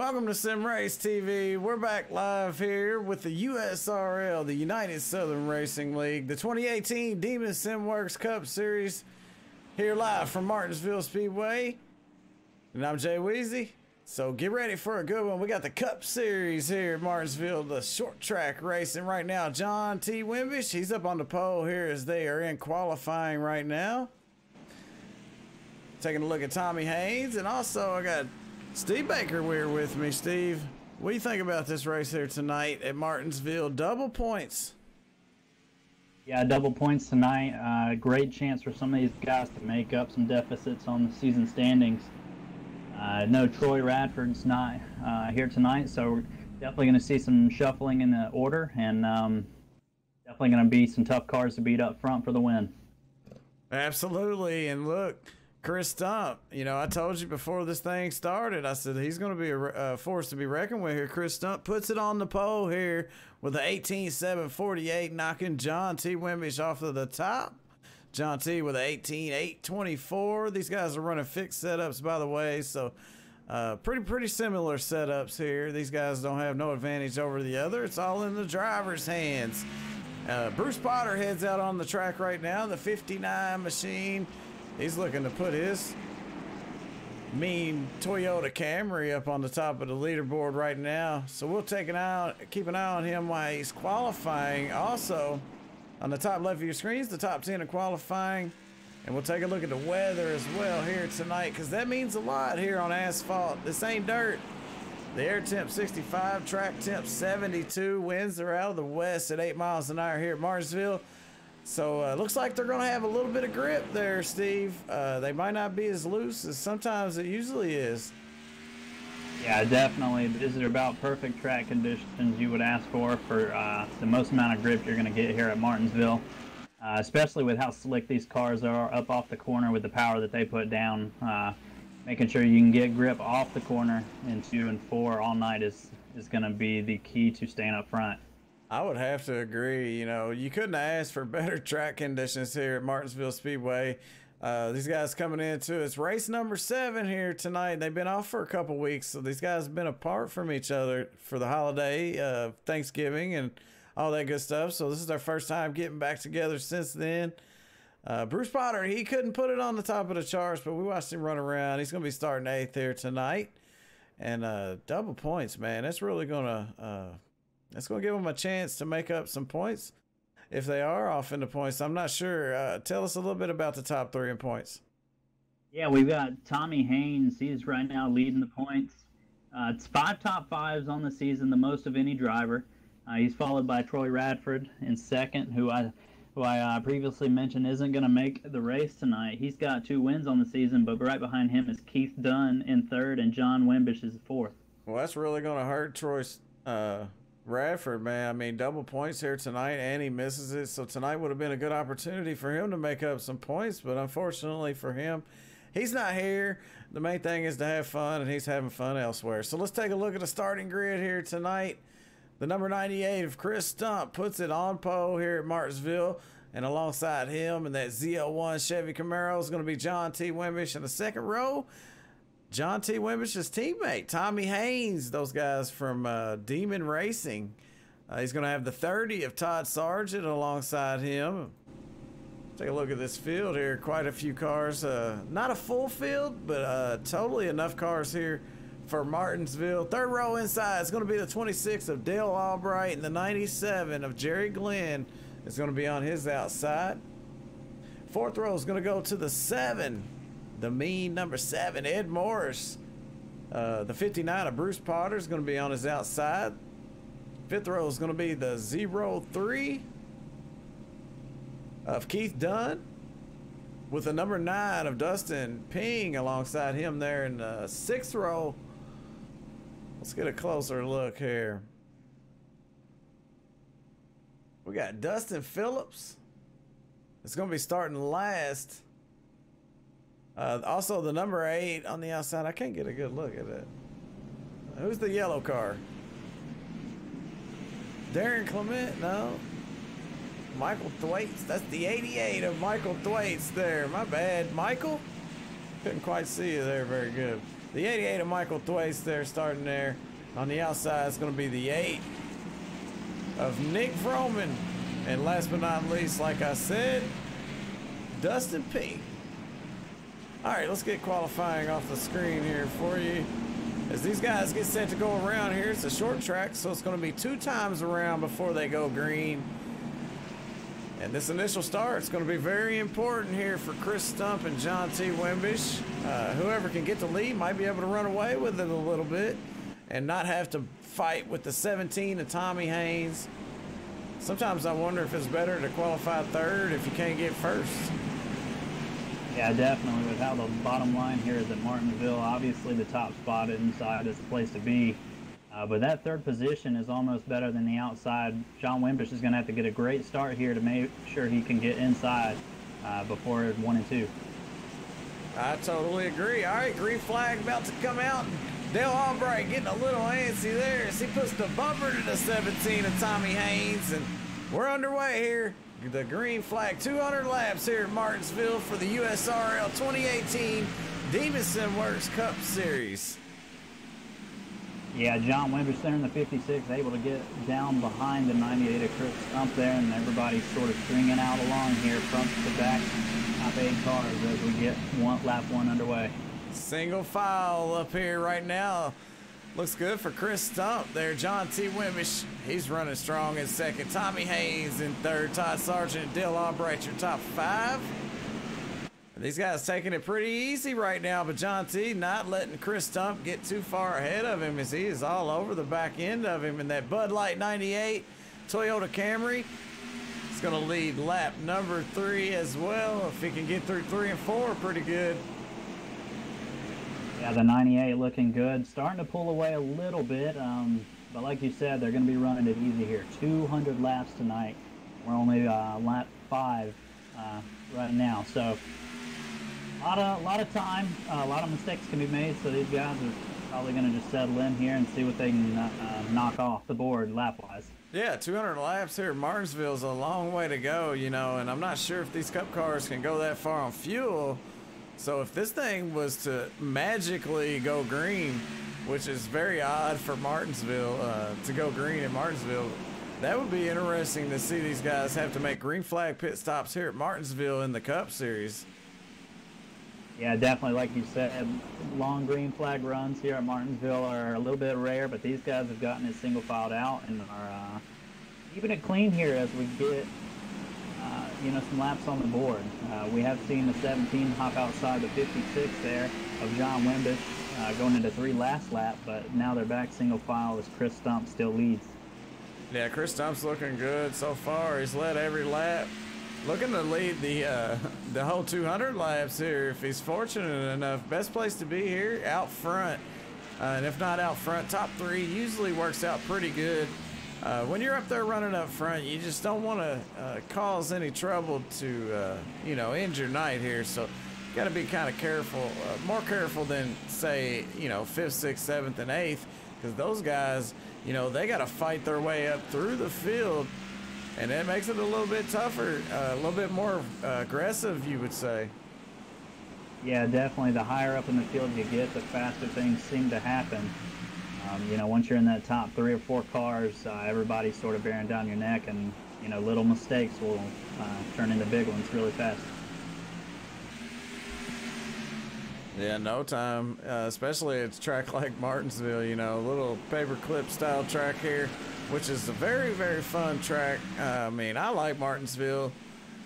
Welcome to Sim Race TV. We're back live here with the USRL, the United Southern Racing League, the 2018 Demon SimWorks Cup Series, here live from Martinsville Speedway. And I'm Jay Weezy. So get ready for a good one. We got the Cup Series here at Martinsville, the short track racing right now. John T. Wimbish, he's up on the pole here as they are in qualifying right now. Taking a look at Tommy Haynes, and also I got Steve Baker here with me. Steve, what do you think about this race here tonight at Martinsville? Double points. Yeah, double points tonight. Great chance for some of these guys to make up some deficits on the season standings. No, Troy Radford's not here tonight, so we're definitely going to see some shuffling in the order, and definitely going to be some tough cars to beat up front for the win. Absolutely, and look, Chris Stump, you know, I told you before this thing started, I said he's going to be a force to be reckoned with here. Chris Stump puts it on the pole here with the 18.748, knocking John T. Wimbish off of the top. John T. with an 18.824. These guys are running fixed setups, by the way, so pretty similar setups here. These guys don't have no advantage over the other. It's all in the driver's hands. Bruce Potter heads out on the track right now, the 59 machine. He's looking to put his mean Toyota Camry up on the top of the leaderboard right now. So we'll keep an eye on him while he's qualifying. Also, on the top left of your screens, the top 10 of qualifying. And we'll take a look at the weather as well here tonight, because that means a lot here on asphalt. This ain't dirt. The air temp 65, track temp 72. Winds are out of the west at 8 miles an hour here at Martinsville. So looks like they're going to have a little bit of grip there, Steve. They might not be as loose as sometimes it usually is. Yeah, definitely. These are about perfect track conditions you would ask for the most amount of grip you're going to get here at Martinsville, especially with how slick these cars are up off the corner with the power that they put down. Making sure you can get grip off the corner in 2 and 4 all night is going to be the key to staying up front. I would have to agree. You know, you couldn't ask for better track conditions here at Martinsville Speedway. These guys coming into it's race number 7 here tonight. They've been off for a couple weeks, so these guys have been apart from each other for the holiday, Thanksgiving, and all that good stuff. So this is their first time getting back together since then. Bruce Potter, he couldn't put it on the top of the charts, but we watched him run around. He's going to be starting 8th here tonight. And double points, man. That's really going to... That's going to give them a chance to make up some points if they are off into points. I'm not sure. Tell us a little bit about the top 3 in points. Yeah, we've got Tommy Haynes. He's right now leading the points. It's 5 top 5s on the season, the most of any driver. He's followed by Troy Radford in second, who I previously mentioned isn't going to make the race tonight. He's got 2 wins on the season, but right behind him is Keith Dunn in third, and John Wimbish is 4th. Well, that's really going to hurt Troy's... Radford, man. I mean, double points here tonight, and he misses it. So tonight would have been a good opportunity for him to make up some points, but unfortunately for him, he's not here. The main thing is to have fun, and he's having fun elsewhere. So let's take a look at the starting grid here tonight. The number 98 of Chris Stump puts it on pole here at Martinsville, and alongside him in that ZL1 Chevy Camaro is going to be John T. Wimbish in the second row. John T. Wimbish's teammate, Tommy Haynes, those guys from Demon Racing. He's going to have the 30 of Todd Sargent alongside him. Take a look at this field here. Quite a few cars. Not a full field, but totally enough cars here for Martinsville. Third row inside is going to be the 26 of Dale Albright, and the 97 of Jerry Glenn is going to be on his outside. Fourth row is going to go to the 7. The mean number 7, Ed Morris. The 59 of Bruce Potter is going to be on his outside. Fifth row is going to be the 03 of Keith Dunn, with the number 9 of Dustin Ping alongside him there in the sixth row. Let's get a closer look here. We got Dustin Phillips. It's going to be starting last. Also, the number 8 on the outside. I can't get a good look at it. Who's the yellow car? Darren Clement? No. Michael Thwaites. That's the 88 of Michael Thwaites there. My bad. Michael? Couldn't quite see you there very good. The 88 of Michael Thwaites there, starting there. On the outside, it's going to be the 8 of Nick Vroman. And last but not least, like I said, Dustin P. All right, let's get qualifying off the screen here for you. As these guys get set to go around here, it's a short track, so it's going to be 2 times around before they go green. And this initial start is going to be very important here for Chris Stump and John T. Wimbish. Whoever can get the lead might be able to run away with it a little bit and not have to fight with the 17 of Tommy Haynes. Sometimes I wonder if it's better to qualify third if you can't get first. Yeah, definitely. With how the bottom line here is at Martinsville, obviously the top spot inside is the place to be. But that third position is almost better than the outside. John Wimbish is going to have to get a great start here to make sure he can get inside before 1 and 2. I totally agree. All right, green flag about to come out. Dale Albright getting a little antsy there as he puts the bumper to the 17 of Tommy Haynes, and we're underway here. The green flag, 200 laps here at Martinsville for the USRL 2018 Demonson Works Cup Series. Yeah, John Wimbish there in the 56, able to get down behind the 98 of Chris Stump there, and everybody's sort of stringing out along here, front to back, top 8 cars as we get lap 1 underway. Single file up here right now. Looks good for Chris Stump there. John T. Wimbish, he's running strong in second. Tommy Haynes in third. Todd Sargent and Dale Albright, your top 5. These guys taking it pretty easy right now, but John T. not letting Chris Stump get too far ahead of him as he is all over the back end of him in that Bud Light 98 Toyota Camry. He's going to lead lap number 3 as well. If he can get through 3 and 4, pretty good. Yeah, the 98 looking good. Starting to pull away a little bit, but like you said, they're going to be running it easy here. 200 laps tonight. We're only lap 5 right now, so a lot of time, a lot of mistakes can be made, so these guys are probably going to just settle in here and see what they can knock off the board lap-wise. Yeah, 200 laps here at Martinsville is a long way to go, you know, and I'm not sure if these Cup cars can go that far on fuel. So if this thing was to magically go green, which is very odd for Martinsville to go green at Martinsville, that would be interesting to see these guys have to make green flag pit stops here at Martinsville in the Cup Series. Yeah, definitely. Like you said, long green flag runs here at Martinsville are a little bit rare, but these guys have gotten it single filed out and are keeping it clean here as we get you know, some laps on the board. We have seen the 17 hop outside the 56 there of John Wimbish going into 3 last lap, but now they're back single file as Chris Stump still leads. Yeah, Chris Stump's looking good so far. He's led every lap. Looking to lead the whole 200 laps here if he's fortunate enough. Best place to be here, out front. And if not out front, top 3 usually works out pretty good. When you're up there running up front, you just don't want to cause any trouble to, you know, end your night here. So you got to be kind of careful, more careful than, say, you know, 5th, 6th, 7th, and 8th, because those guys, you know, they got to fight their way up through the field, and that makes it a little bit tougher, a little bit more aggressive, you would say. Yeah, definitely. The higher up in the field you get, the faster things seem to happen. You know, once you're in that top 3 or 4 cars, everybody's sort of bearing down your neck, and, you know, little mistakes will turn into big ones really fast. Yeah, no time, especially at a track like Martinsville, you know, a little paperclip style track here, which is a very, very fun track. I mean, I like Martinsville.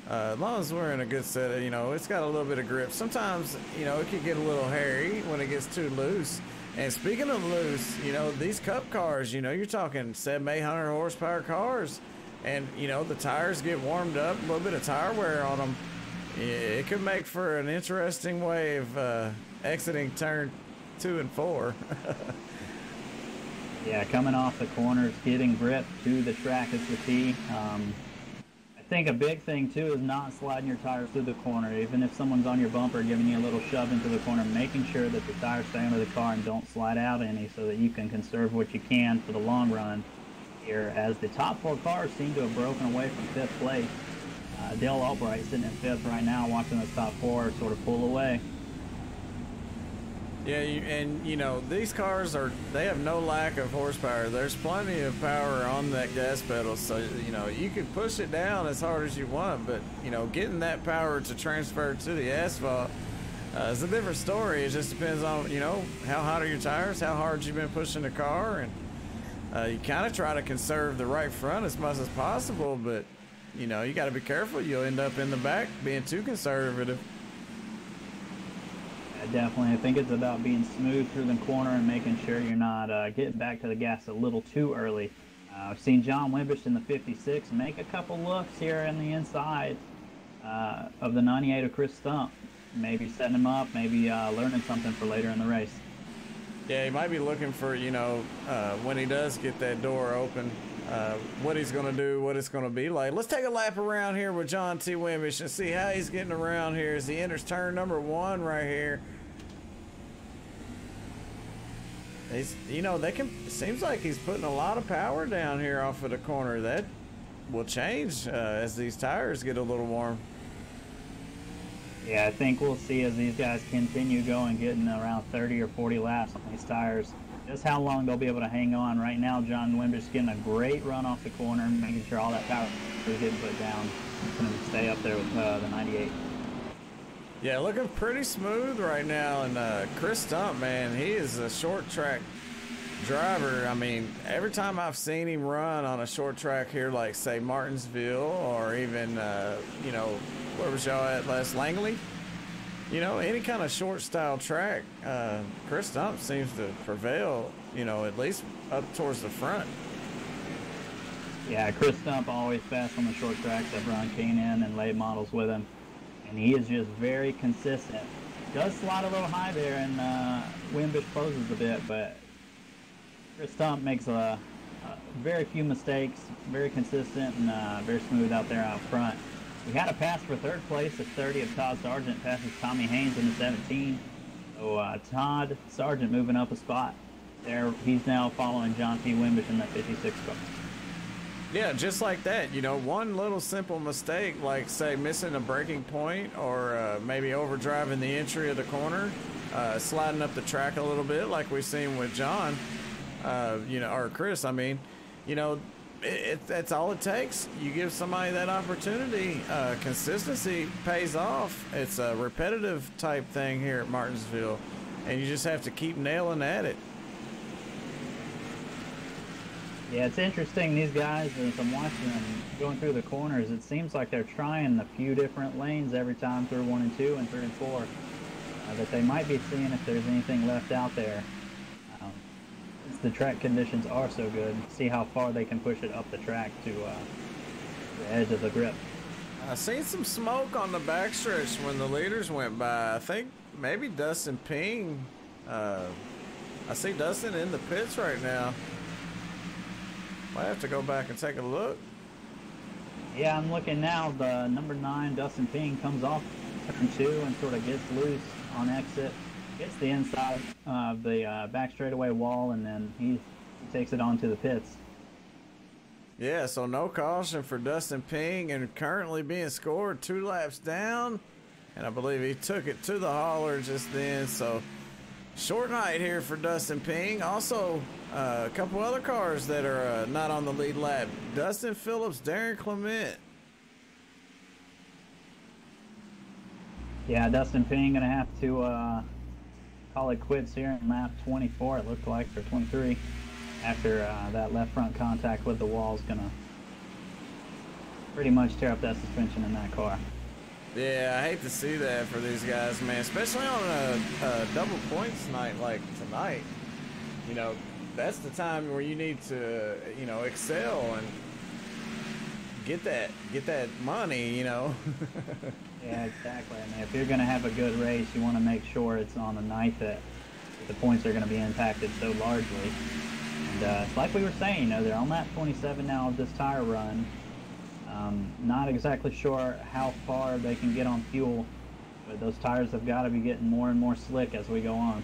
As long as we're in a good set of, you know, it's got a little bit of grip. Sometimes, you know, it can get a little hairy when it gets too loose. And speaking of loose, you know, these Cup cars, you know, you're talking 700-800 horsepower cars, and, you know, the tires get warmed up, a little bit of tire wear on them. It could make for an interesting way of exiting turn 2 and 4. Yeah, coming off the corners, getting grip to the track is the key. I think a big thing too is not sliding your tires through the corner. Even if someone's on your bumper giving you a little shove into the corner, making sure that the tires stay under the car and don't slide out any, so that you can conserve what you can for the long run here, as the top 4 cars seem to have broken away from 5th place. Dale Albright sitting in 5th right now, watching those top 4 sort of pull away. Yeah, and you know, these cars they have no lack of horsepower. There's plenty of power on that gas pedal, so you know, you can push it down as hard as you want, but you know, getting that power to transfer to the asphalt is a different story. It just depends on, you know, how hot are your tires, how hard you've been pushing the car, and you kind of try to conserve the right front as much as possible, but you know, you got to be careful. You'll end up in the back being too conservative. Definitely. I think it's about being smooth through the corner and making sure you're not getting back to the gas a little too early. I've seen John Wimbish in the 56 make a couple looks here in the inside of the 98 of Chris Stump. Maybe setting him up, maybe learning something for later in the race. Yeah, he might be looking for, you know, when he does get that door open, what he's going to do, what it's going to be like. Let's take a lap around here with John T. Wimbish and see how he's getting around here as he enters turn number 1 right here. He's, you know, it seems like he's putting a lot of power down here off of the corner. That will change as these tires get a little warm. Yeah, I think we'll see as these guys continue going, getting around 30 or 40 laps on these tires, just how long they'll be able to hang on. Right now, John Wimbish getting a great run off the corner, making sure all that power is getting put down. It's going to stay up there with the 98. Yeah, looking pretty smooth right now, and Chris Stump, man, he is a short track driver. I mean, every time I've seen him run on a short track here, like say Martinsville, or even you know, where was y'all at last, Langley? You know, any kind of short style track, Chris Stump seems to prevail, you know, at least up towards the front. Yeah, Chris Stump always fast on the short tracks. I've run K&N and late models with him, and he is just very consistent. Does slide a little high there, and Wimbish closes a bit, but Chris Stump makes very few mistakes, very consistent, and very smooth out there out front. We had a pass for third place at 30 of Todd Sargent, passes Tommy Haynes in the 17. So Todd Sargent moving up a spot there. He's now following John T. Wimbish in that 56 car. Yeah, just like that. You know, one little simple mistake, like say missing a braking point, or maybe overdriving the entry of the corner, sliding up the track a little bit, like we've seen with John, you know, or Chris. I mean, you know, that's all it takes. You give somebody that opportunity. Consistency pays off. It's a repetitive type thing here at Martinsville, and you just have to keep nailing at it. Yeah, it's interesting. These guys, as I'm watching them going through the corners, it seems like they're trying a few different lanes every time through 1 and 2 and 3 and 4. That they might be seeing if there's anything left out there. The track conditions are so good. See how far they can push it up the track to the edge of the grip. I seen some smoke on the backstretch when the leaders went by. I think maybe Dustin Ping. I see Dustin in the pits right now. Might have to go back and take a look. Yeah, I'm looking now. The number 9 Dustin Ping comes off turn 2 and sort of gets loose on exit. Gets the inside of the back straightaway wall, and then he takes it onto the pits. Yeah, so no caution for Dustin Ping, and currently being scored 2 laps down, and I believe he took it to the hauler just then. So short night here for Dustin Ping. Also a couple other cars that are not on the lead lap. Dustin Phillips, Darren Clement. Yeah, Dustin Ping gonna have to call it quits here in lap 24, it looked like, or 23, after that left front contact with the wall is gonna pretty much tear up that suspension in that car. Yeah, I hate to see that for these guys, man, especially on a double points night like tonight. You know, that's the time where you need to, you know, excel and get that money, you know. Yeah, exactly. I mean, if you're going to have a good race, you want to make sure it's on the night that the points are going to be impacted so largely. And it's like we were saying, you know, they're on lap 27 now of this tire run. Not exactly sure how far they can get on fuel, but those tires have got to be getting more and more slick as we go on.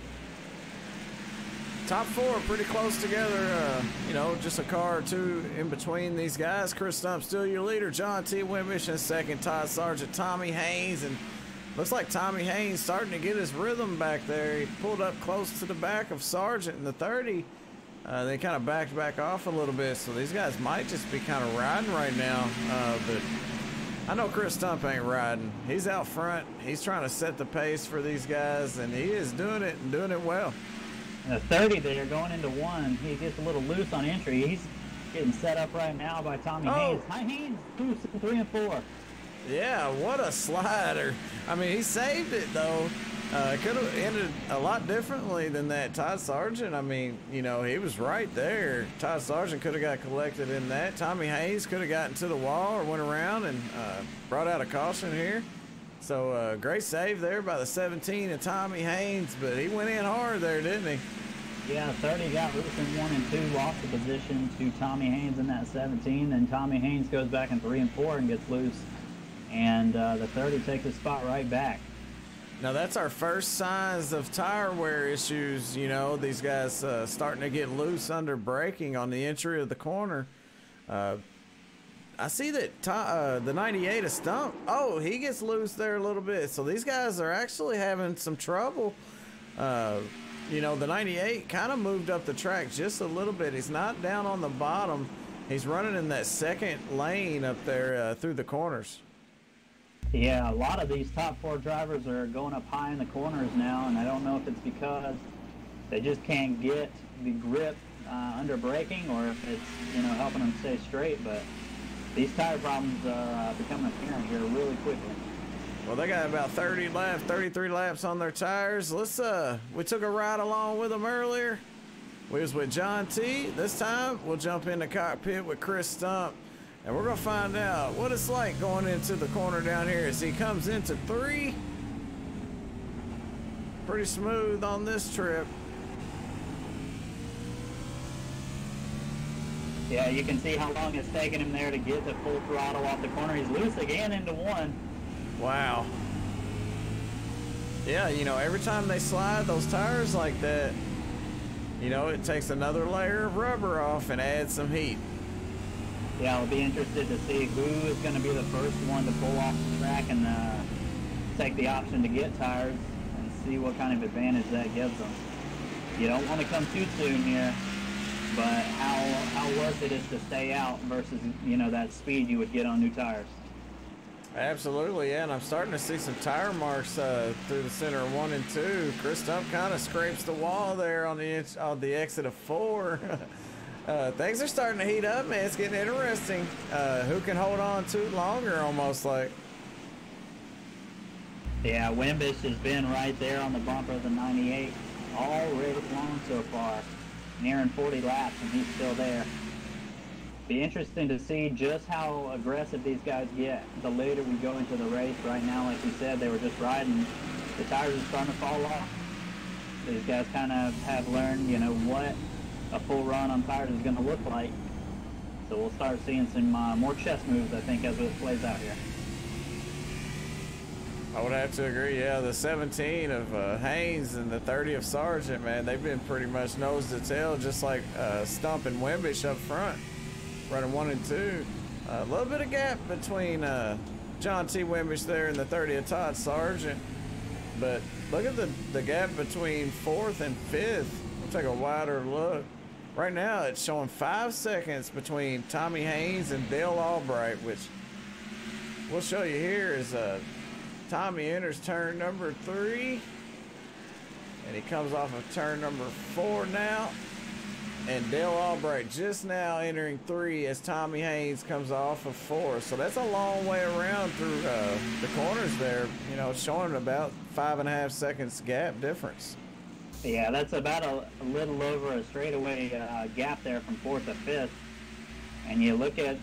Top 4 pretty close together, you know, just a car or two in between these guys. Chris Stump still your leader. John T. Wimbish in second. Todd Sargent, Tommy Haynes, and Looks like Tommy Haynes starting to get his rhythm back there. He pulled up close to the back of Sargent in the 30. They kind of backed back off a little bit, so these guys might just be kind of riding right now. But I know Chris Stump ain't riding. He's out front. He's trying to set the pace for these guys, and he is doing it and doing it well. The 30 there going into 1, he gets a little loose on entry. He's getting set up right now by Tommy Haynes. Hi, Haynes, loose at 3 and 4. Yeah, what a slider. I mean, he saved it, though. Could have ended a lot differently than that. Todd Sargent, I mean, you know, he was right there. Todd Sargent could have got collected in that. Tommy Haynes could have gotten to the wall or went around and brought out a caution here. So great save there by the 17 of Tommy Haynes, but he went in hard there, didn't he? Yeah, 30 got loose in 1 and 2, lost the position to Tommy Haynes in that 17. Then Tommy Haynes goes back in 3 and 4 and gets loose. And the 30 takes his spot right back. Now that's our first signs of tire wear issues. You know, these guys starting to get loose under braking on the entry of the corner. I see that the 98 is Stump. Oh, he gets loose there a little bit. So these guys are actually having some trouble. You know, the 98 kind of moved up the track just a little bit. He's not down on the bottom. He's running in that second lane up there through the corners. Yeah, a lot of these top 4 drivers are going up high in the corners now, and I don't know if it's because they just can't get the grip under braking, or if it's, you know, helping them stay straight. But these tire problems are becoming apparent here really quickly. Well, they got about 30 laps, 33 laps on their tires. Let's we took a ride along with them earlier. We was with John T. This time we'll jump in the cockpit with Chris Stump. And we're going to find out what it's like going into the corner down here as he comes into 3. Pretty smooth on this trip. Yeah, you can see how long it's taken him there to get the full throttle off the corner. He's loose again into 1. Wow. Yeah, you know, every time they slide those tires like that, you know, it takes another layer of rubber off and adds some heat. Yeah, I'll be interested to see who is going to be the first one to pull off the track and take the option to get tires and see what kind of advantage that gives them. You don't want to come too soon here, but how worth it is to stay out versus, you know, that speed you would get on new tires. Absolutely, yeah, and I'm starting to see some tire marks through the center of 1 and 2. Chris Stump kind of scrapes the wall there on the exit of 4. Things are starting to heat up, man. It's getting interesting. Who can hold on to longer, almost like. Yeah, Wimbish has been right there on the bumper of the 98 all race long so far, nearing 40 laps, and he's still there. Be interesting to see just how aggressive these guys get the later we go into the race. Right now, like you said, they were just riding. The tires are starting to fall off. These guys kind of have learned, you know, what a full run on tires is going to look like. So we'll start seeing some more chess moves, I think, as it plays out here. I would have to agree, yeah. The 17 of Haynes and the 30 of Sargent, man, they've been pretty much nose to tail, just like Stump and Wimbish up front, running 1 and 2. A little bit of gap between John T. Wimbish there and the 30 of Todd Sargent. But look at the gap between 4th and 5th. We'll take a wider look. Right now, it's showing 5 seconds between Tommy Haynes and Dale Albright, which we'll show you here is Tommy enters turn number 3, and he comes off of turn number 4 now. And Dale Albright just now entering 3 as Tommy Haynes comes off of 4. So that's a long way around through the corners there, you know, showing about 5.5 seconds gap difference. Yeah, that's about a little over a straightaway gap there from 4th to 5th. And you look at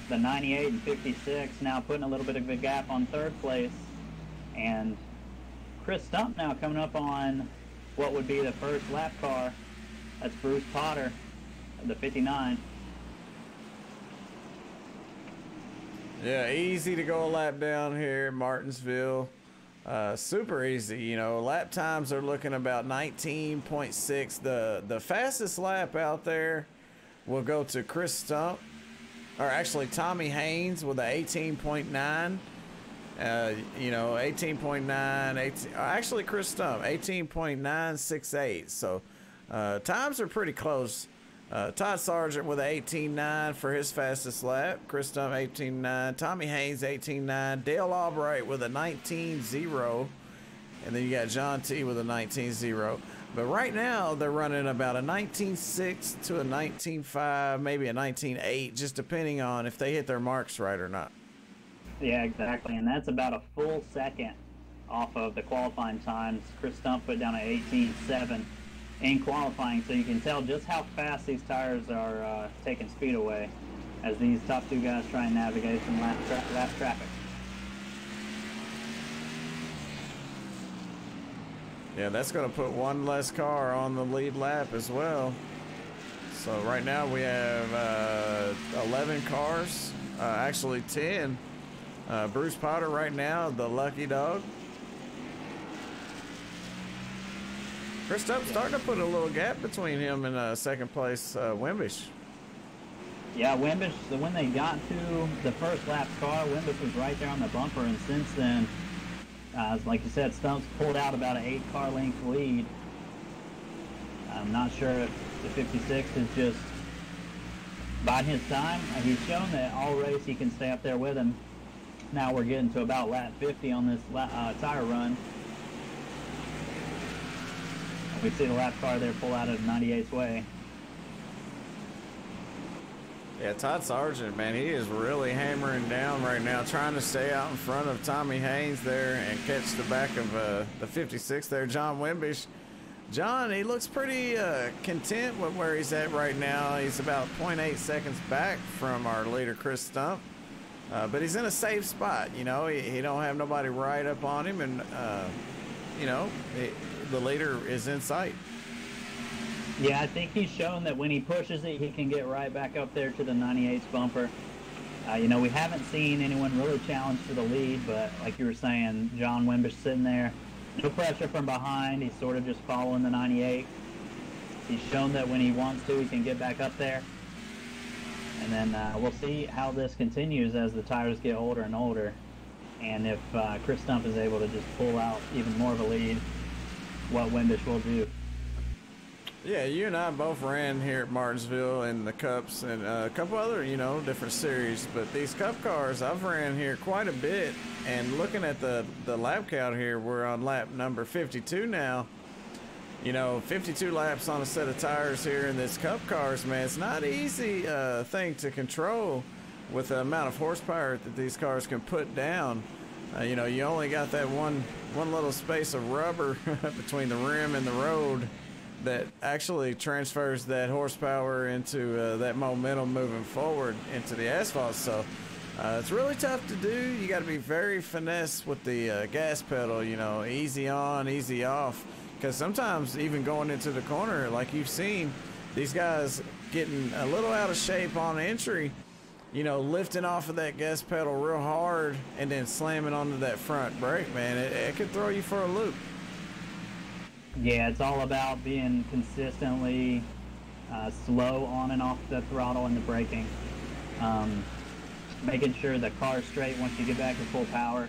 the 98 and 56 now putting a little bit of a gap on 3rd place. And Chris Stump now coming up on what would be the first lap car. That's Bruce Potter, the 59. Yeah, easy to go a lap down here in Martinsville. Super easy, you know. Lap times are looking about 19.6. The fastest lap out there will go to Chris Stump, or actually Tommy Haynes with a 18.9. You know, 18.9, 18, actually Chris Stump, 18.968. So times are pretty close. Todd Sargent with an 18.9 for his fastest lap. Chris Stump 18.9. Tommy Haynes 18.9. Dale Albright with a 19.0. And then you got John T with a 19.0. But right now they're running about a 19.6 to a 19.5, maybe a 19.8, just depending on if they hit their marks right or not. Yeah, exactly, and that's about a full second off of the qualifying times. Chris Stump put down an 18.7 in qualifying, so you can tell just how fast these tires are taking speed away as these top two guys try and navigate some lap traffic. Yeah, that's going to put one less car on the lead lap as well. So right now we have 11 cars, actually 10. Bruce Potter right now, the lucky dog. Chris Stump's starting to put a little gap between him and second place Wimbish. Yeah, Wimbish, so when they got to the first lap car, Wimbish was right there on the bumper, and since then, like you said, Stump's pulled out about an 8-car length lead. I'm not sure if the 56 is just biding his time. He's shown that all race he can stay up there with him. Now we're getting to about lap 50 on this tire run. We see the lap car there pull out of 98's way. Yeah, Todd Sargent, man, he is really hammering down right now, trying to stay out in front of Tommy Haynes there and catch the back of the 56 there, John Wimbish. John, he looks pretty content with where he's at right now. He's about 0.8 seconds back from our leader, Chris Stump. But he's in a safe spot, you know. He don't have nobody right up on him, and, you know, the leader is in sight. Yeah, I think he's shown that when he pushes it, he can get right back up there to the 98's bumper. You know, we haven't seen anyone really challenge for the lead, but like you were saying, John Wimbish sitting there, no pressure from behind. He's sort of just following the 98. He's shown that when he wants to, he can get back up there. And then we'll see how this continues as the tires get older and older. And if Chris Stump is able to just pull out even more of a lead, what Wimbish will do. Yeah, you and I both ran here at Martinsville in the Cups and a couple other, you know, different series. But these Cup cars, I've ran here quite a bit. And looking at the lap count here, we're on lap number 52 now. You know, 52 laps on a set of tires here in this Cup cars, man. It's not an easy thing to control with the amount of horsepower that these cars can put down. You know, you only got that one little space of rubber between the rim and the road that actually transfers that horsepower into that momentum moving forward into the asphalt. So it's really tough to do. You got to be very finesse with the gas pedal, you know, easy on, easy off. Because sometimes even going into the corner, like you've seen, these guys getting a little out of shape on entry, you know, lifting off of that gas pedal real hard and then slamming onto that front brake, man. It could throw you for a loop. Yeah, it's all about being consistently slow on and off the throttle and the braking. Making sure the car's straight once you get back to full power.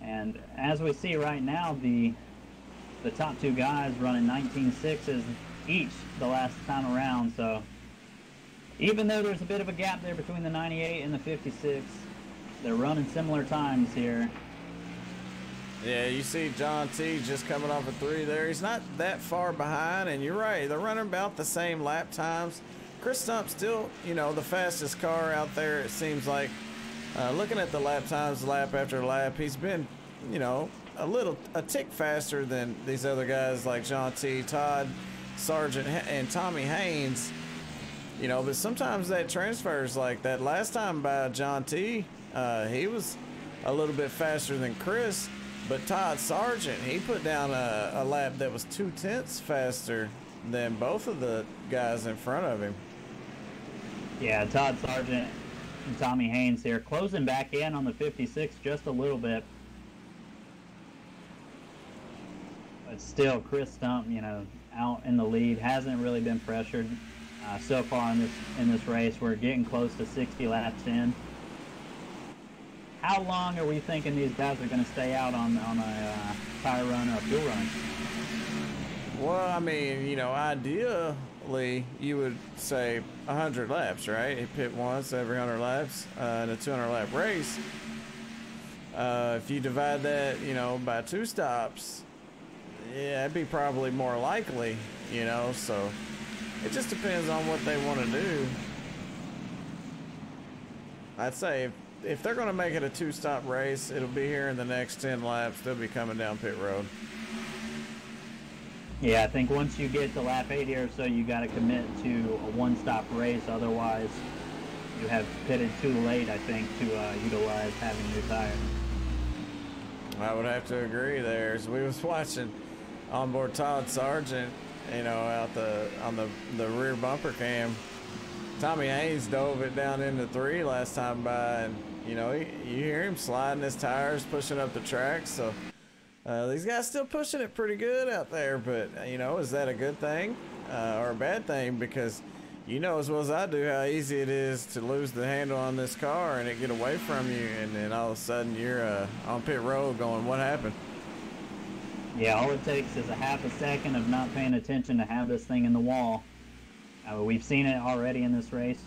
And as we see right now, the top two guys running 19.6s each the last time around. So even though there's a bit of a gap there between the 98 and the 56, they're running similar times here. Yeah, you see John T just coming off a 3 there. He's not that far behind, and you're right. They're running about the same lap times. Chris Stump's still, you know, the fastest car out there, it seems like. Looking at the lap times, lap after lap, he's been, you know, a tick faster than these other guys like John T, Todd Sargent, and Tommy Haynes. You know, but sometimes that transfers. Like that last time by John T, he was a little bit faster than Chris. But Todd Sargent, he put down a lap that was 0.2 faster than both of the guys in front of him. Yeah, Todd Sargent and Tommy Haynes here closing back in on the 56 just a little bit. But still, Chris Stump, you know, out in the lead, hasn't really been pressured so far in this race. We're getting close to 60 laps in. how long are we thinking these guys are going to stay out on a tire run or a fuel run? Well, I mean, you know, ideally, you would say 100 laps, right? You pit once every 100 laps in a 200 lap race. If you divide that, you know, by 2 stops, yeah, it'd be probably more likely, you know, so it just depends on what they want to do. I'd say if they're going to make it a 2-stop race, it'll be here in the next 10 laps. They'll be coming down pit road. Yeah, I think once you get to lap 80 or so, you got to commit to a 1-stop race. Otherwise, you have pitted too late, I think, to utilize having new tires. I would have to agree there. So we was watching onboard Todd Sargent, you know, out on the rear bumper cam. Tommy Haynes dove it down into 3 last time by, and you know, you hear him sliding his tires, pushing up the track. So these guys still pushing it pretty good out there. But you know, is that a good thing or a bad thing? Because you know as well as I do how easy it is to lose the handle on this car and it get away from you, and then all of a sudden you're on pit road going, what happened? Yeah, all it takes is a half a second of not paying attention to have this thing in the wall. We've seen it already in this race,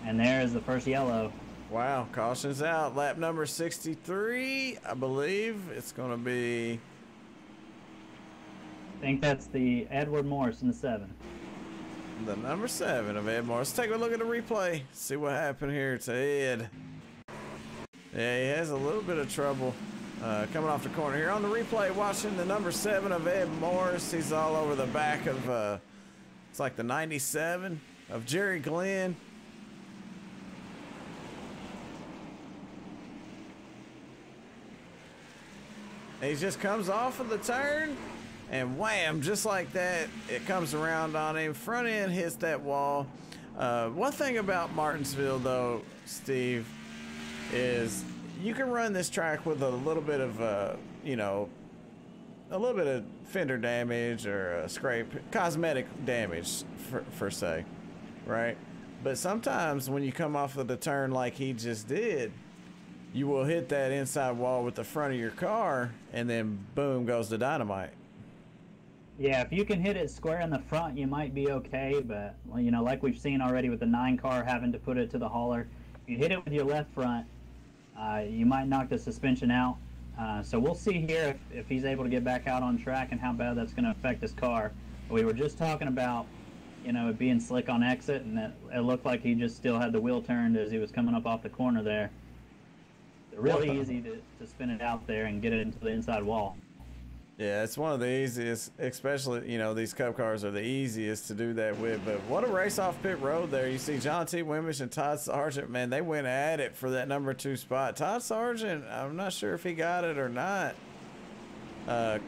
and there is the first yellow. Wow, caution's out. Lap number 63, I believe it's going to be... I think that's the Edward Morris in the 7. The number 7 of Ed Morris. Let's take a look at the replay. See what happened here to Ed. Yeah, he has a little bit of trouble coming off the corner here. On the replay, watching the number 7 of Ed Morris. He's all over the back of... it's like the 97 of Jerry Glenn. He just comes off of the turn, and wham, just like that, it comes around on him. Front end hits that wall. One thing about Martinsville, though, Steve, is you can run this track with a little bit of, you know, a little bit of fender damage or scrape, cosmetic damage, per se, right? But sometimes when you come off of the turn like he just did, you will hit that inside wall with the front of your car, and then boom goes the dynamite. Yeah, if you can hit it square in the front, you might be okay, but, well, you know, like we've seen already with the 9 car having to put it to the hauler, if you hit it with your left front, you might knock the suspension out. So we'll see here if he's able to get back out on track and how bad that's going to affect his car. We were just talking about, you know, it being slick on exit, and it looked like he just still had the wheel turned as he was coming up off the corner there. Really easy to spin it out there and get it into the inside wall. Yeah, it's one of the easiest, especially, you know, these Cup cars are the easiest to do that with. But what a race off pit road there. You see John T. Wimbish and Todd Sargent, man, they went at it for that number 2 spot. Todd Sargent, I'm not sure if he got it or not. Let's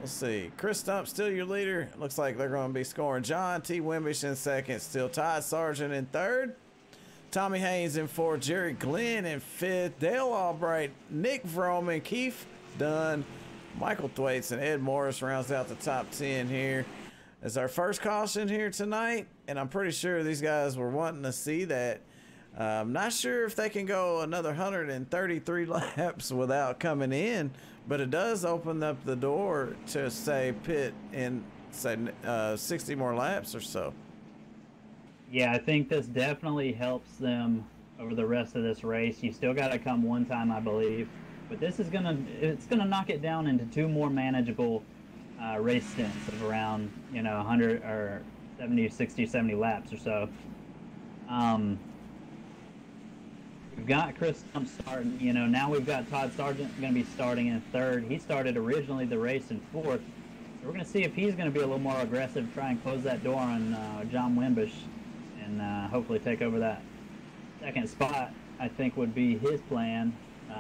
see. Chris Stump, still your leader. Looks like they're going to be scoring. John T. Wimbish in 2nd, still Todd Sargent in 3rd. Tommy Haynes in 4th, Jerry Glenn in 5th, Dale Albright, Nick Vroman, Keith Dunn, Michael Thwaites, and Ed Morris rounds out the top 10 here. As our first caution here tonight, and I'm pretty sure these guys were wanting to see that. I'm not sure if they can go another 133 laps without coming in, but it does open up the door to, say, pit in, say, 60 more laps or so. Yeah, I think this definitely helps them over the rest of this race. You still got to come one time, I believe. But this is it's gonna knock it down into 2 more manageable race stints of around, you know, 100 or 70, 60, 70 laps or so. We've got Chris Stump starting, you know, now we've got Todd Sargent going to be starting in 3rd. He started originally the race in 4th. So we're going to see if he's going to be a little more aggressive, try and close that door on John Wimbish, and hopefully take over that 2nd spot, I think would be his plan.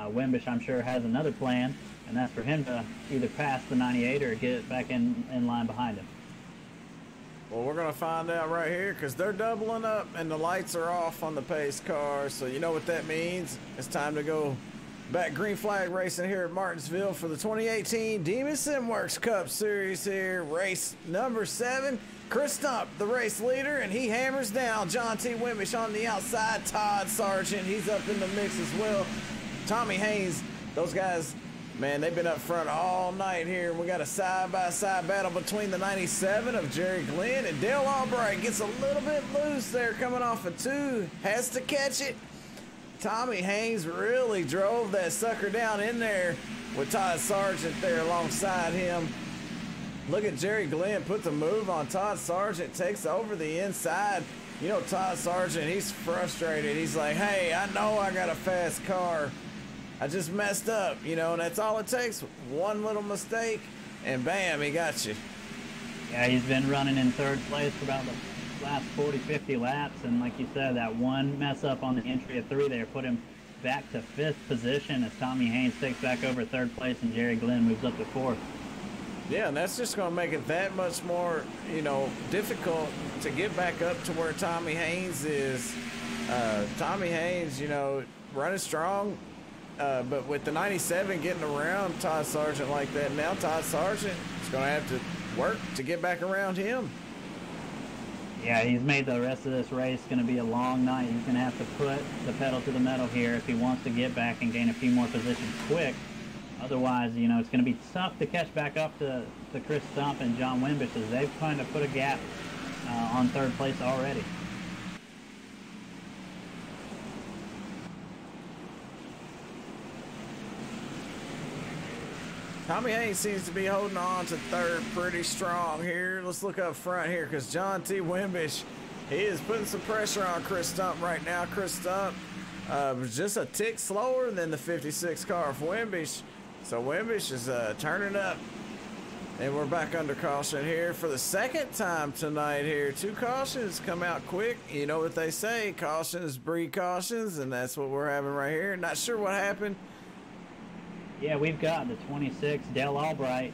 Wimbish, I'm sure, has another plan, and that's for him to either pass the 98 or get back in line behind him. Well, we're going to find out right here because they're doubling up and the lights are off on the pace car. So you know what that means. It's time to go back green flag racing here at Martinsville for the 2018 Demon Simworks Cup Series here. Race number 7. Chris Stump, the race leader, and he hammers down John T. Wimbish on the outside. Todd Sargent, he's up in the mix as well. Tommy Haynes, those guys, man, they've been up front all night here. We got a side-by-side battle between the 97 of Jerry Glenn and Dale Albright. Gets a little bit loose there coming off of 2. Has to catch it. Tommy Haynes really drove that sucker down in there with Todd Sargent there alongside him. Look at Jerry Glenn put the move on Todd Sargent, takes over the inside. You know, Todd Sargent, he's frustrated. He's like, hey, I know I got a fast car. I just messed up, you know, and that's all it takes. One little mistake, and bam, he got you. Yeah, he's been running in 3rd place for about the last 40, 50 laps, and like you said, that one mess up on the entry of 3 there put him back to 5th position as Tommy Haynes takes back over 3rd place and Jerry Glenn moves up to 4th. Yeah, and that's just going to make it that much more, you know, difficult to get back up to where Tommy Haynes is. Tommy Haynes, you know, running strong, but with the 97 getting around Todd Sargent like that, now Todd Sargent is going to have to work to get back around him. Yeah, he's made the rest of this race going to be a long night. He's going to have to put the pedal to the metal here if he wants to get back and gain a few more positions quick. Otherwise, you know, it's going to be tough to catch back up to Chris Stump and John Wimbish as they've kind of put a gap on 3rd place already. Tommy Haynes seems to be holding on to 3rd pretty strong here. Let's look up front here because John T. Wimbish, he is putting some pressure on Chris Stump right now. Chris Stump was just a tick slower than the 56 car of Wimbish. So Wimbish is turning up. And we're back under caution here for the 2nd time tonight here. 2 cautions come out quick. You know what they say, cautions breed cautions, and that's what we're having right here. Not sure what happened. Yeah, we've got the 26, Dale Albright,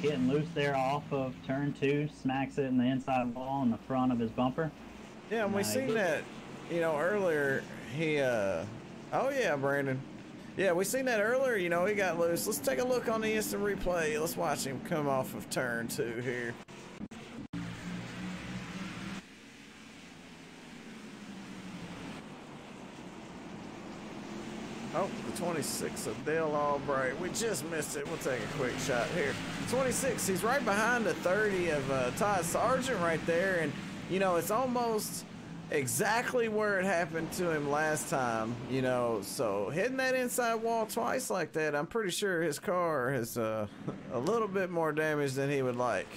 getting loose there off of turn 2, smacks it in the inside wall in the front of his bumper. Yeah, and we seen that, you know, earlier. He, oh yeah, Brandon. Yeah, we seen that earlier, you know, he got loose. Let's take a look on the instant replay. Let's watch him come off of turn 2 here. Oh, the 26 of Dale Albright. We just missed it. We'll take a quick shot here. 26, he's right behind the 30 of Todd Sargent right there. And, you know, it's almost exactly where it happened to him last time, you know. So hitting that inside wall twice like that, I'm pretty sure his car has a little bit more damage than he would like.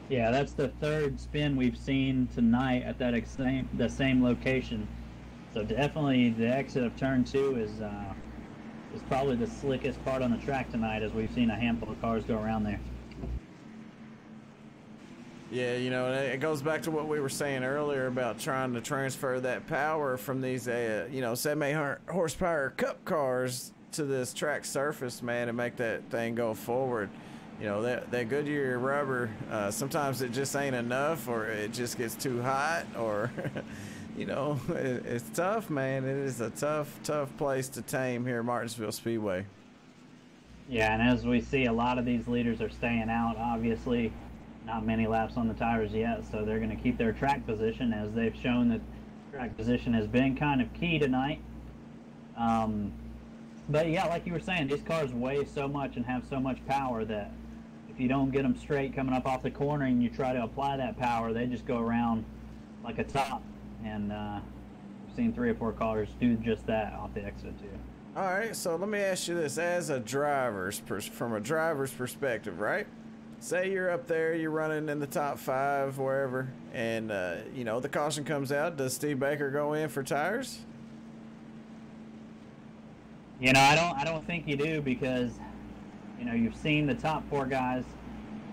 Yeah, that's the 3rd spin we've seen tonight at that the same location. So definitely the exit of turn 2 is probably the slickest part on the track tonight, as we've seen a handful of cars go around there. Yeah, you know, it goes back to what we were saying earlier about trying to transfer that power from these, you know, 7-8 horsepower cup cars to this track surface, man, and make that thing go forward. You know, that Goodyear rubber, sometimes it just ain't enough, or it just gets too hot, or, you know, it's tough, man. It is a tough place to tame here at Martinsville Speedway. Yeah, and as we see, a lot of these leaders are staying out, obviously. Not many laps on the tires yet, so they're going to keep their track position, as they've shown that track position has been kind of key tonight. But yeah, like you were saying, these cars weigh so much and have so much power that if you don't get them straight coming up off the corner and you try to apply that power, they just go around like a top. And we've seen 3 or 4 cars do just that off the exit too. All right, so let me ask you this: as a from a driver's perspective, right? Say you're up there, you're running in the top 5 wherever, and you know, the caution comes out. Does Steve Baker go in for tires? You know, I don't think you do, because you know, you've seen the top 4 guys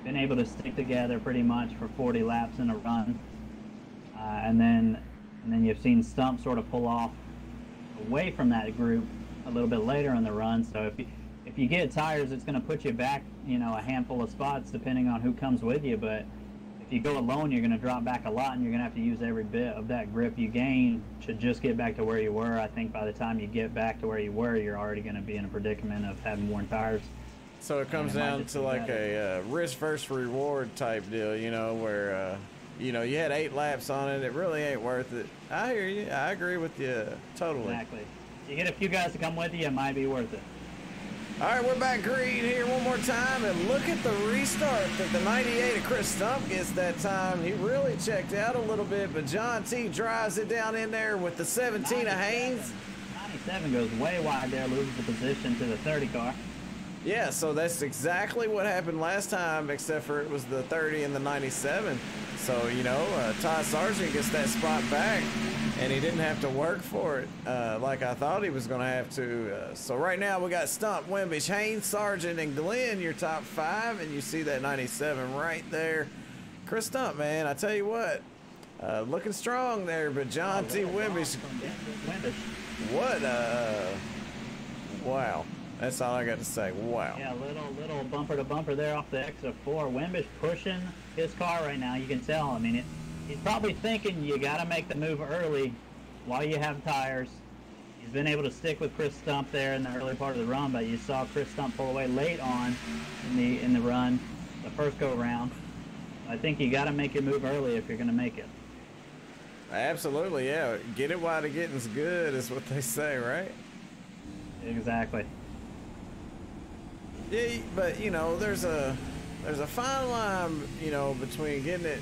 been able to stick together pretty much for 40 laps in a run, and then you've seen Stump sort of pull off away from that group a little bit later in the run. So if you get tires, it's going to put you back, you know, a handful of spots depending on who comes with you. But if you go alone, you're going to drop back a lot, and you're going to have to use every bit of that grip you gain to just get back to where you were. I think by the time you get back to where you were, you're already going to be in a predicament of having worn tires. So it comes down to like a risk versus reward type deal, you know, where you know, you had 8 laps on it. It really ain't worth it. I hear you. I agree with you totally. Exactly. you get a few guys to come with you, it might be worth it. All right, we're back green here one more time, and look at the restart that the 98 of Chris Stump gets that time. He really checked out a little bit, but John T drives it down in there with the 17 of Haynes. 97 goes way wide there, loses the position to the 30 car. Yeah, so that's exactly what happened last time, except for it was the 30 and the 97. So, you know, Todd Sargent gets that spot back, and he didn't have to work for it like I thought he was going to have to. So right now we got Stump, Wimbish, Haynes, Sargent, and Glenn, your top 5, and you see that 97 right there. Chris Stump, man, I tell you what, looking strong there, but John T. Wimbish, what, wow. That's all I got to say. Wow. Yeah, little bumper to bumper there off the exit 4. Wimbish pushing his car right now. You can tell. I mean, he's probably thinking you got to make the move early while you have tires. He's been able to stick with Chris Stump there in the early part of the run, but you saw Chris Stump pull away late on in the run, the first go around. I think you got to make your move early if you're going to make it. Absolutely, yeah. Get it while the getting's good is what they say, right? Exactly. Yeah, but you know, there's a fine line, you know, between getting it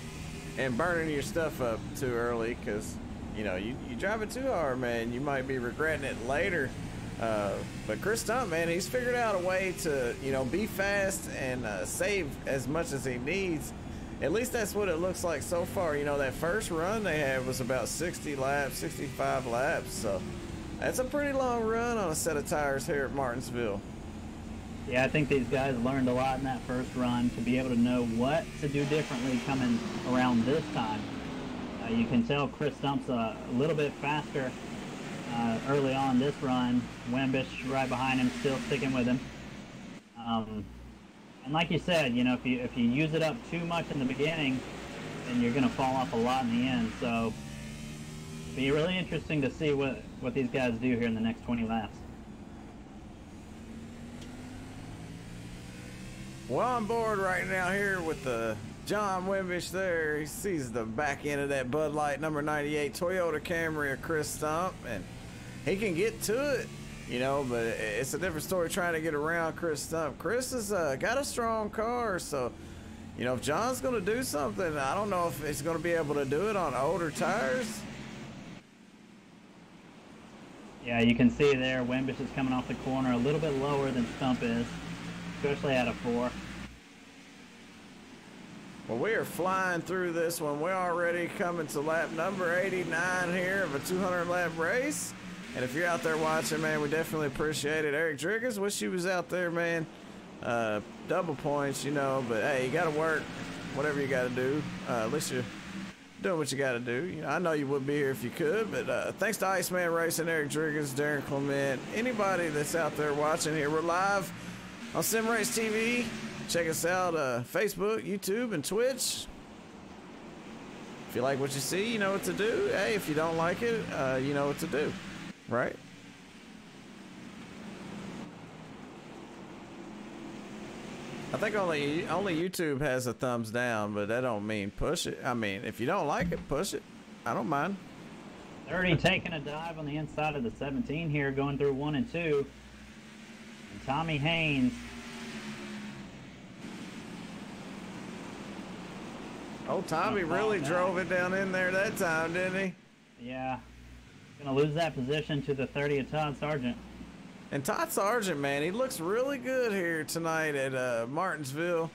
and burning your stuff up too early, because you know you drive it too hard, man, you might be regretting it later. But Chris Stump, man, he's figured out a way to, you know, be fast and save as much as he needs. At least that's what it looks like so far. You know, that first run they had was about 60 laps, 65 laps, so that's a pretty long run on a set of tires here at Martinsville. Yeah, I think these guys learned a lot in that first run to be able to know what to do differently coming around this time. You can tell Chris Stump's a little bit faster early on this run. Wimbish right behind him, still sticking with him. And like you said, you know, if you use it up too much in the beginning, then you're going to fall off a lot in the end. So it'll be really interesting to see what these guys do here in the next 20 laps. Well, on board right now here with the John Wimbish there. He sees the back end of that Bud Light number 98 Toyota Camry of Chris Stump, and he can get to it, you know, but it's a different story trying to get around Chris Stump. Chris has got a strong car, so, you know, if John's going to do something, I don't know if he's going to be able to do it on older tires. Yeah, you can see there, Wimbish is coming off the corner a little bit lower than Stump is, especially out of 4. Well, we are flying through this one. We're already coming to lap number 89 here of a 200-lap race. And if you're out there watching, man, we definitely appreciate it. Eric Driggers, wish you was out there, man. Double points, you know, but hey, you got to work, whatever you got to do. At least you're doing what you got to do. You know, I know you would be here if you could, but thanks to Iceman Racing, Eric Driggers, Darren Clement, anybody that's out there watching here. We're live on Simrace TV. Check us out, Facebook, YouTube, and Twitch. If you like what you see, you know what to do. Hey, if you don't like it, you know what to do, right? I think only YouTube has a thumbs down, but that don't mean push it. I mean, if you don't like it, push it. I don't mind. 30 taking a dive on the inside of the 17 here, going through 1 and 2. And Tommy Haynes. Oh, Tommy really drove it down in there that time, didn't he? Yeah. Gonna lose that position to the 30 of Todd Sargent. And Todd Sargent, man, he looks really good here tonight at Martinsville.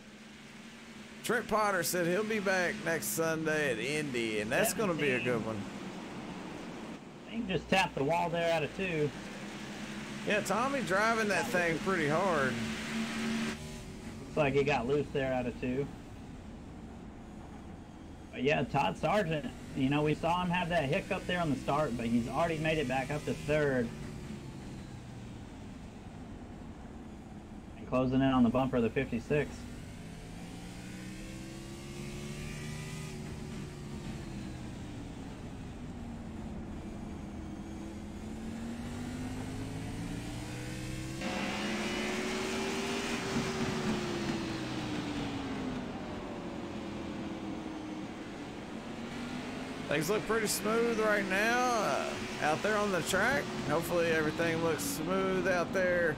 Trent Potter said he'll be back next Sunday at Indy, and that's going to be a good one. He just tapped the wall there out of 2. Yeah, Tommy driving that thing pretty hard. Looks like he got loose there out of 2. But yeah, Todd Sargent, you know, we saw him have that hiccup there on the start, but he's already made it back up to 3rd. And closing in on the bumper of the 56. Things look pretty smooth right now. out there on the track. Hopefully everything looks smooth out there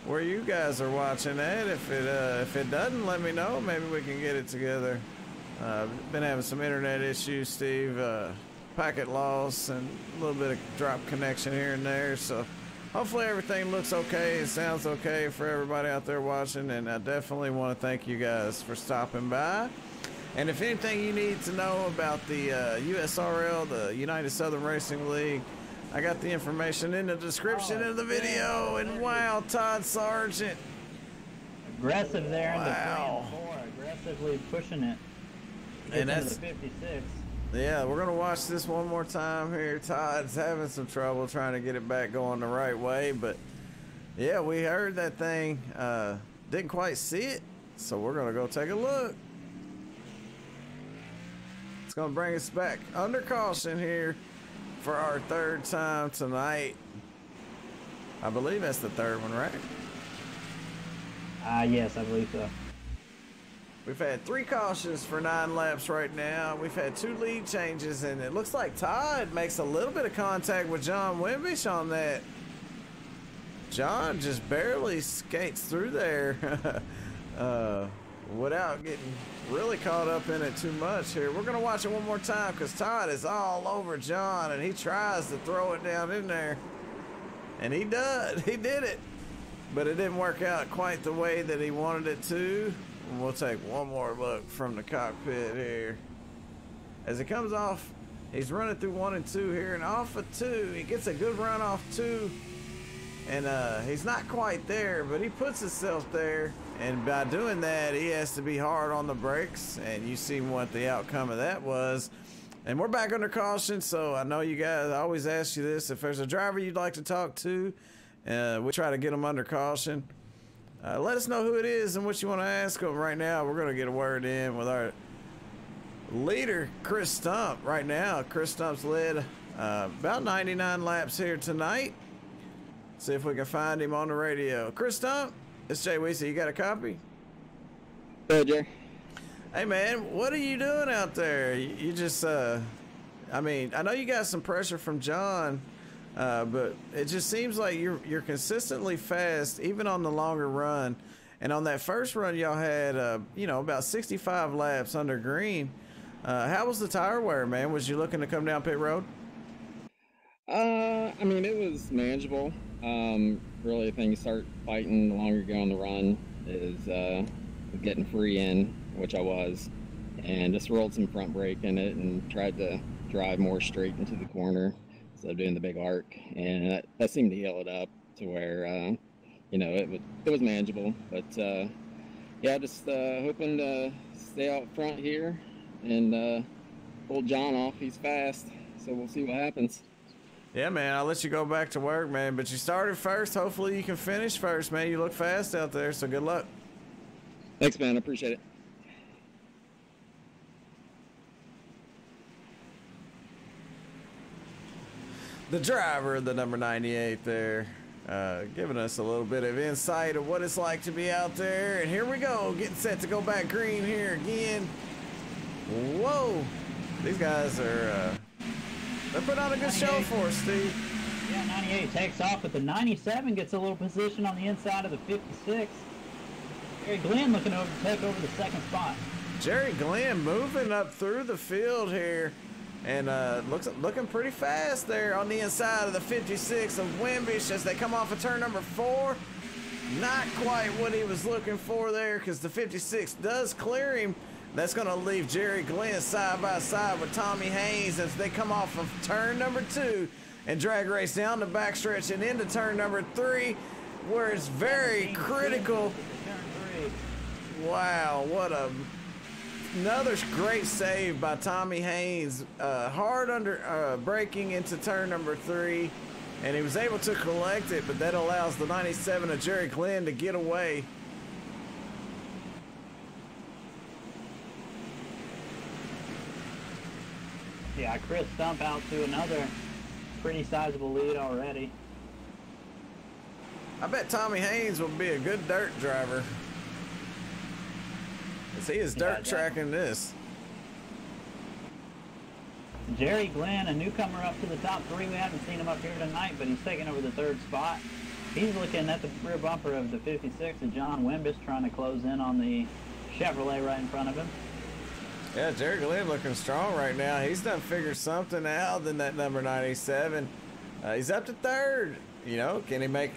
where you guys are watching at. If it doesn't, let me know. Maybe we can get it together. Been having some internet issues, Steve. Packet loss and a little bit of drop connection here and there. So hopefully everything looks okay. It sounds okay for everybody out there watching. And I definitely want to thank you guys for stopping by. And if anything you need to know about the USRL, the United Southern Racing League, I got the information in the description of the video. And wow, Todd Sargent. Aggressive there in the 3 and 4. Aggressively pushing it. And that's the 56. Yeah, we're going to watch this one more time here. Todd's having some trouble trying to get it back going the right way. But, yeah, we heard that thing. Didn't quite see it. So we're going to go take a look. It's going to bring us back under caution here for our 3rd time tonight. I believe that's the 3rd one, right? Yes, I believe so. We've had 3 cautions for 9 laps right now. We've had 2 lead changes, and it looks like Todd makes a little bit of contact with John Wimbish on that. John just barely skates through there without getting really caught up in it too much here. We're going to watch it one more time because Todd is all over John, and he tries to throw it down in there. And he does. He did it. But it didn't work out quite the way that he wanted it to. And we'll take one more look from the cockpit here. As it comes off, he's running through 1 and 2 here, and off of 2, he gets a good run off 2. And he's not quite there, but he puts himself there. And by doing that, he has to be hard on the brakes. And you see what the outcome of that was. And we're back under caution, so I know you guys, I always ask you this. If there's a driver you'd like to talk to, we try to get them under caution. Let us know who it is and what you want to ask them. Right now, we're going to get a word in with our leader, Chris Stump. Right now, Chris Stump's led about 99 laps here tonight. See if we can find him on the radio. Chris Stump, it's Jay Weesey. You got a copy? Hey, Jay. Hey, man, what are you doing out there? You just, I mean, I know you got some pressure from John, but it just seems like you're consistently fast, even on the longer run. And on that first run, y'all had, you know, about 65 laps under green. How was the tire wear, man? Was you looking to come down pit road? I mean, it was manageable. Really, things start fighting the longer you go on the run is getting free in, which I was, and just rolled some front brake in it and tried to drive more straight into the corner instead of doing the big arc, and that seemed to heal it up to where you know, it was manageable. But yeah, just hoping to stay out front here and hold John off. He's fast, so we'll see what happens. Yeah, man, I'll let you go back to work, man, but you started first. Hopefully you can finish first, man. You look fast out there, so good luck. Thanks, man. I appreciate it. The driver, the number 98 there, giving us a little bit of insight of what it's like to be out there. And here we go, getting set to go back green here again. Whoa, these guys are, they're putting on a good show for us, Steve. Yeah, 98 takes off, but the 97 gets a little position on the inside of the 56. Jerry Glenn looking over to take over the second spot. Jerry Glenn moving up through the field here. And looking pretty fast there on the inside of the 56 of Wimbish as they come off of turn number 4. Not quite what he was looking for there because the 56 does clear him. That's going to leave Jerry Glenn side by side with Tommy Haynes as they come off of turn number 2 and drag race down the backstretch and into turn number 3 where it's very critical. Wow, what another great save by Tommy Haynes. Hard under braking into turn number 3, and he was able to collect it, but that allows the 97 of Jerry Glenn to get away. Yeah, Chris Stump out to another pretty sizable lead already. I bet Tommy Haynes will be a good dirt driver. He is dirt tracking this. Jerry Glenn, a newcomer up to the top 3. We haven't seen him up here tonight, but he's taking over the 3rd spot. He's looking at the rear bumper of the 56 of John Wimbish, trying to close in on the Chevrolet right in front of him. Yeah, Jerry Glenn looking strong right now. He's done figured something out in that number 97. He's up to 3rd. You know, can he make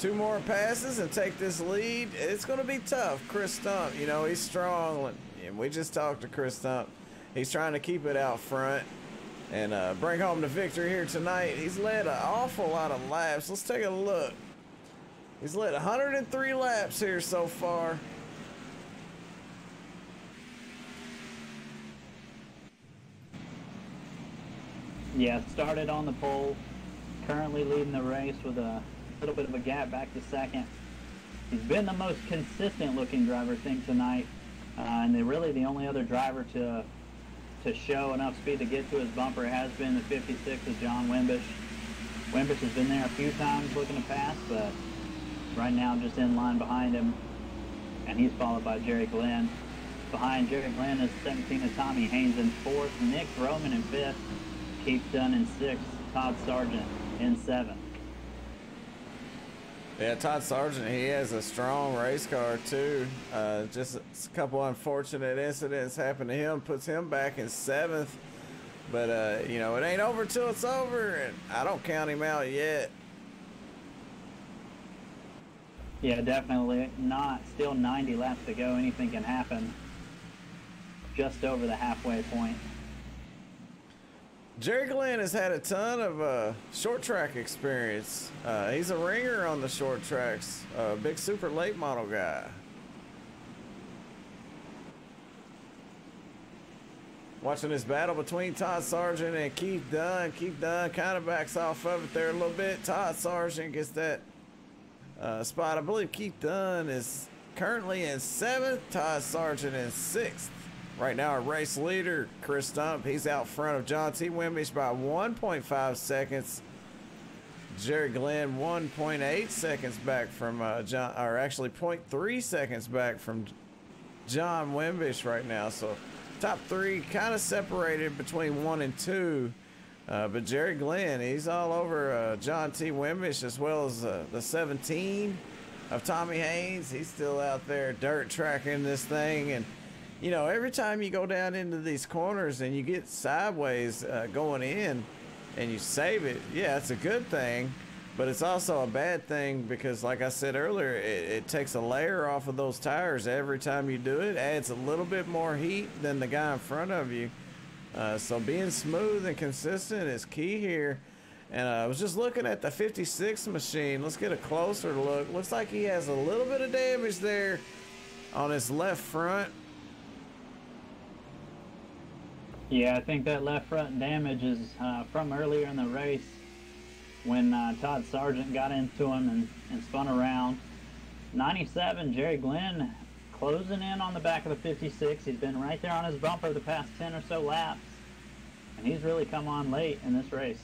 2 more passes and take this lead? It's going to be tough. Chris Stump, you know, he's strong. And we just talked to Chris Stump. He's trying to keep it out front and bring home the victory here tonight. He's led an awful lot of laps. Let's take a look. He's led 103 laps here so far. Yeah, started on the pole, currently leading the race with a little bit of a gap back to 2nd. He's been the most consistent looking driver, I think, tonight, and really the only other driver to show enough speed to get to his bumper has been the 56 of John Wimbish. Wimbish has been there a few times looking to pass, but right now just in line behind him, and he's followed by Jerry Glenn. Behind Jerry Glenn is 17 of Tommy Haynes in 4th, Nick Roman in 5th, Keith Dunn in 6th, Todd Sargent in 7th. Yeah, Todd Sargent, he has a strong race car too. Just a couple unfortunate incidents happened to him, puts him back in 7th. But, you know, it ain't over till it's over, and I don't count him out yet. Yeah, definitely not. Still 90 laps to go. Anything can happen. Just over the halfway point. Jerry Glenn has had a ton of short track experience. He's a ringer on the short tracks, big super late model guy. Watching this battle between Todd Sargent and Keith Dunn. Keith Dunn kind of backs off of it there a little bit. Todd Sargent gets that spot. I believe Keith Dunn is currently in 7th, Todd Sargent in 6th. Right now, our race leader, Chris Stump, he's out front of John T. Wimbish by 1.5 seconds. Jerry Glenn 1.8 seconds back from John, or actually 0.3 seconds back from John Wimbish right now. So top 3 kind of separated between 1 and 2. But Jerry Glenn, he's all over John T. Wimbish, as well as the 17 of Tommy Haynes. He's still out there dirt tracking this thing. And you know, every time you go down into these corners and you get sideways going in and you save it, yeah, it's a good thing, but it's also a bad thing because, like I said earlier, it takes a layer off of those tires every time you do it. Adds a little bit more heat than the guy in front of you. So being smooth and consistent is key here. And I was just looking at the 56 machine. Let's get a closer look. Looks like he has a little bit of damage there on his left front. Yeah, I think that left front damage is from earlier in the race when Todd Sargent got into him and spun around. 97, Jerry Glenn closing in on the back of the 56. He's been right there on his bumper the past 10 or so laps, and he's really come on late in this race.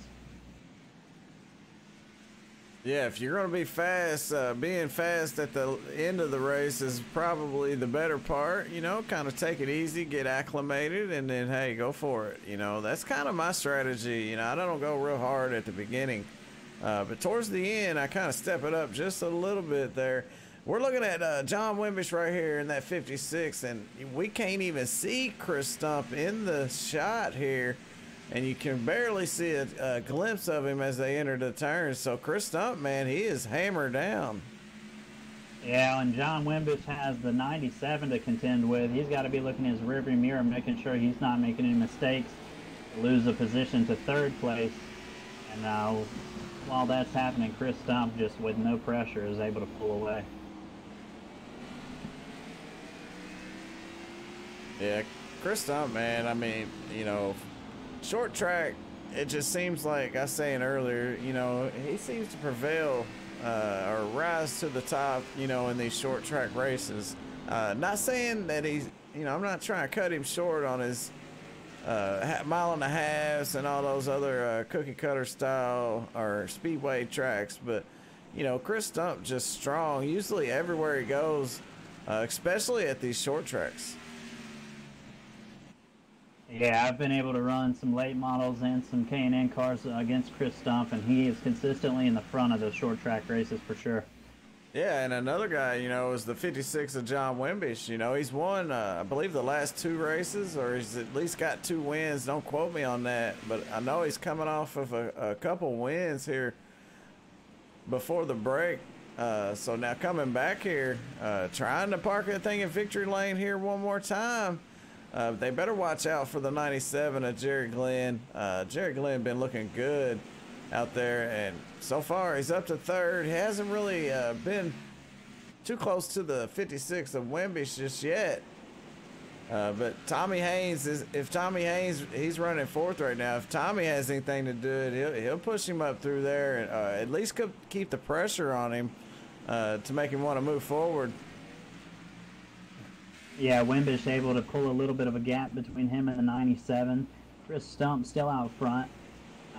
Yeah, if you're going to be fast, being fast at the end of the race is probably the better part. You know, kind of take it easy, get acclimated, and then, hey, go for it. You know, that's kind of my strategy. You know, I don't go real hard at the beginning. But towards the end, I kind of step it up just a little bit there. We're looking at John Wimbish right here in that 56, and we can't even see Chris Stump in the shot here. And you can barely see a glimpse of him as they enter the turns. So Chris Stump, man, he is hammered down. Yeah, and John Wimbish has the 97 to contend with. He's got to be looking in his rearview mirror, making sure he's not making any mistakes. Lose a position to 3rd place. And while that's happening, Chris Stump, just with no pressure, is able to pull away. Yeah, Chris Stump, man, I mean, you know, short track, it just seems like I was saying earlier, you know, he seems to prevail or rise to the top, you know, in these short track races. Not saying that he's, you know, I'm not trying to cut him short on his mile and a halves and all those other cookie cutter style or speedway tracks, but, you know, Chris Stump just strong usually everywhere he goes, especially at these short tracks. Yeah, I've been able to run some late models and some K&N cars against Chris Stump, and he is consistently in the front of the short track races for sure. Yeah, and another guy, you know, is the 56 of John Wimbish. You know, he's won, I believe, the last 2 races, or he's at least got 2 wins. Don't quote me on that, but I know he's coming off of a couple wins here before the break. So now coming back here, trying to park that thing in victory lane here one more time. They better watch out for the 97 of Jared Glenn. Jared Glenn been looking good out there, and so far he's up to 3rd. He hasn't really been too close to the 56 of Wimbish just yet. But Tommy Haynes if Tommy Haynes, he's running 4th right now. If Tommy has anything to do it, he'll push him up through there and at least keep the pressure on him to make him want to move forward. Yeah, Wimbish able to pull a little bit of a gap between him and the 97. Chris Stump still out front.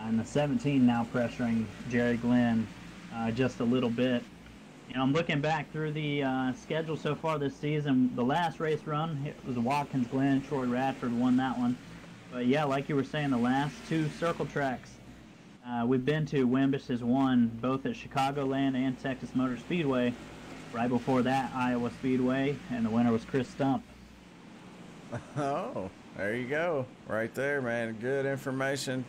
And the 17 now pressuring Jerry Glenn just a little bit. You know, I'm looking back through the schedule so far this season. The last race run, it was Watkins Glen. Troy Radford won that one. But yeah, like you were saying, the last 2 circle tracks we've been to, Wimbish has won both at Chicagoland and Texas Motor Speedway. Right before that, Iowa Speedway, and the winner was Chris Stump. Oh, there you go. Right there, man. Good information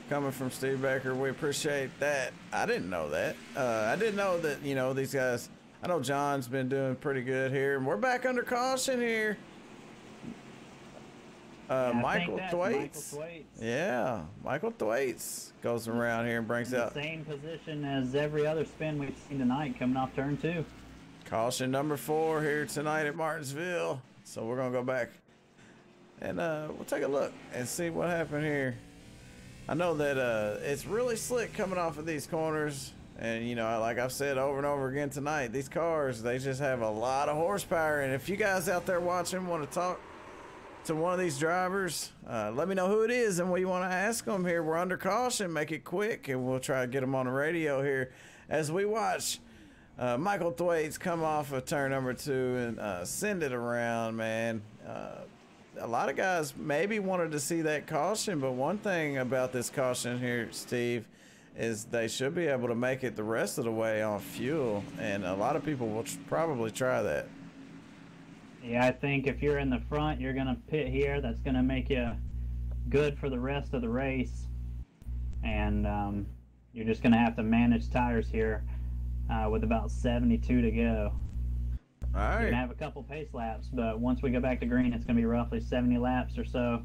coming from Steve Baker. We appreciate that. I didn't know that. I didn't know that, you know, these guys, I know John's been doing pretty good here, and we're back under caution here. Michael Thwaites. Yeah, Michael Thwaites goes around here and brings out the same position as every other spin we've seen tonight coming off turn 2. Caution number 4 here tonight at Martinsville. So we're gonna go back and we'll take a look and see what happened here. I know that it's really slick coming off of these corners, and you know, like I've said over and over again tonight, these cars, they just have a lot of horsepower. And if you guys out there watching want to talk to one of these drivers, let me know who it is and what you want to ask them here. We're under caution. Make it quick, and we'll try to get them on the radio here as we watch Michael Thwaites come off of turn number 2 and send it around, man. A lot of guys maybe wanted to see that caution, but one thing about this caution here, Steve, is they should be able to make it the rest of the way on fuel, and a lot of people will probably try that. Yeah, I think if you're in the front, you're going to pit here. That's going to make you good for the rest of the race, and you're just going to have to manage tires here with about 72 to go. All right. You're going to have a couple pace laps, but once we go back to green, it's going to be roughly 70 laps or so.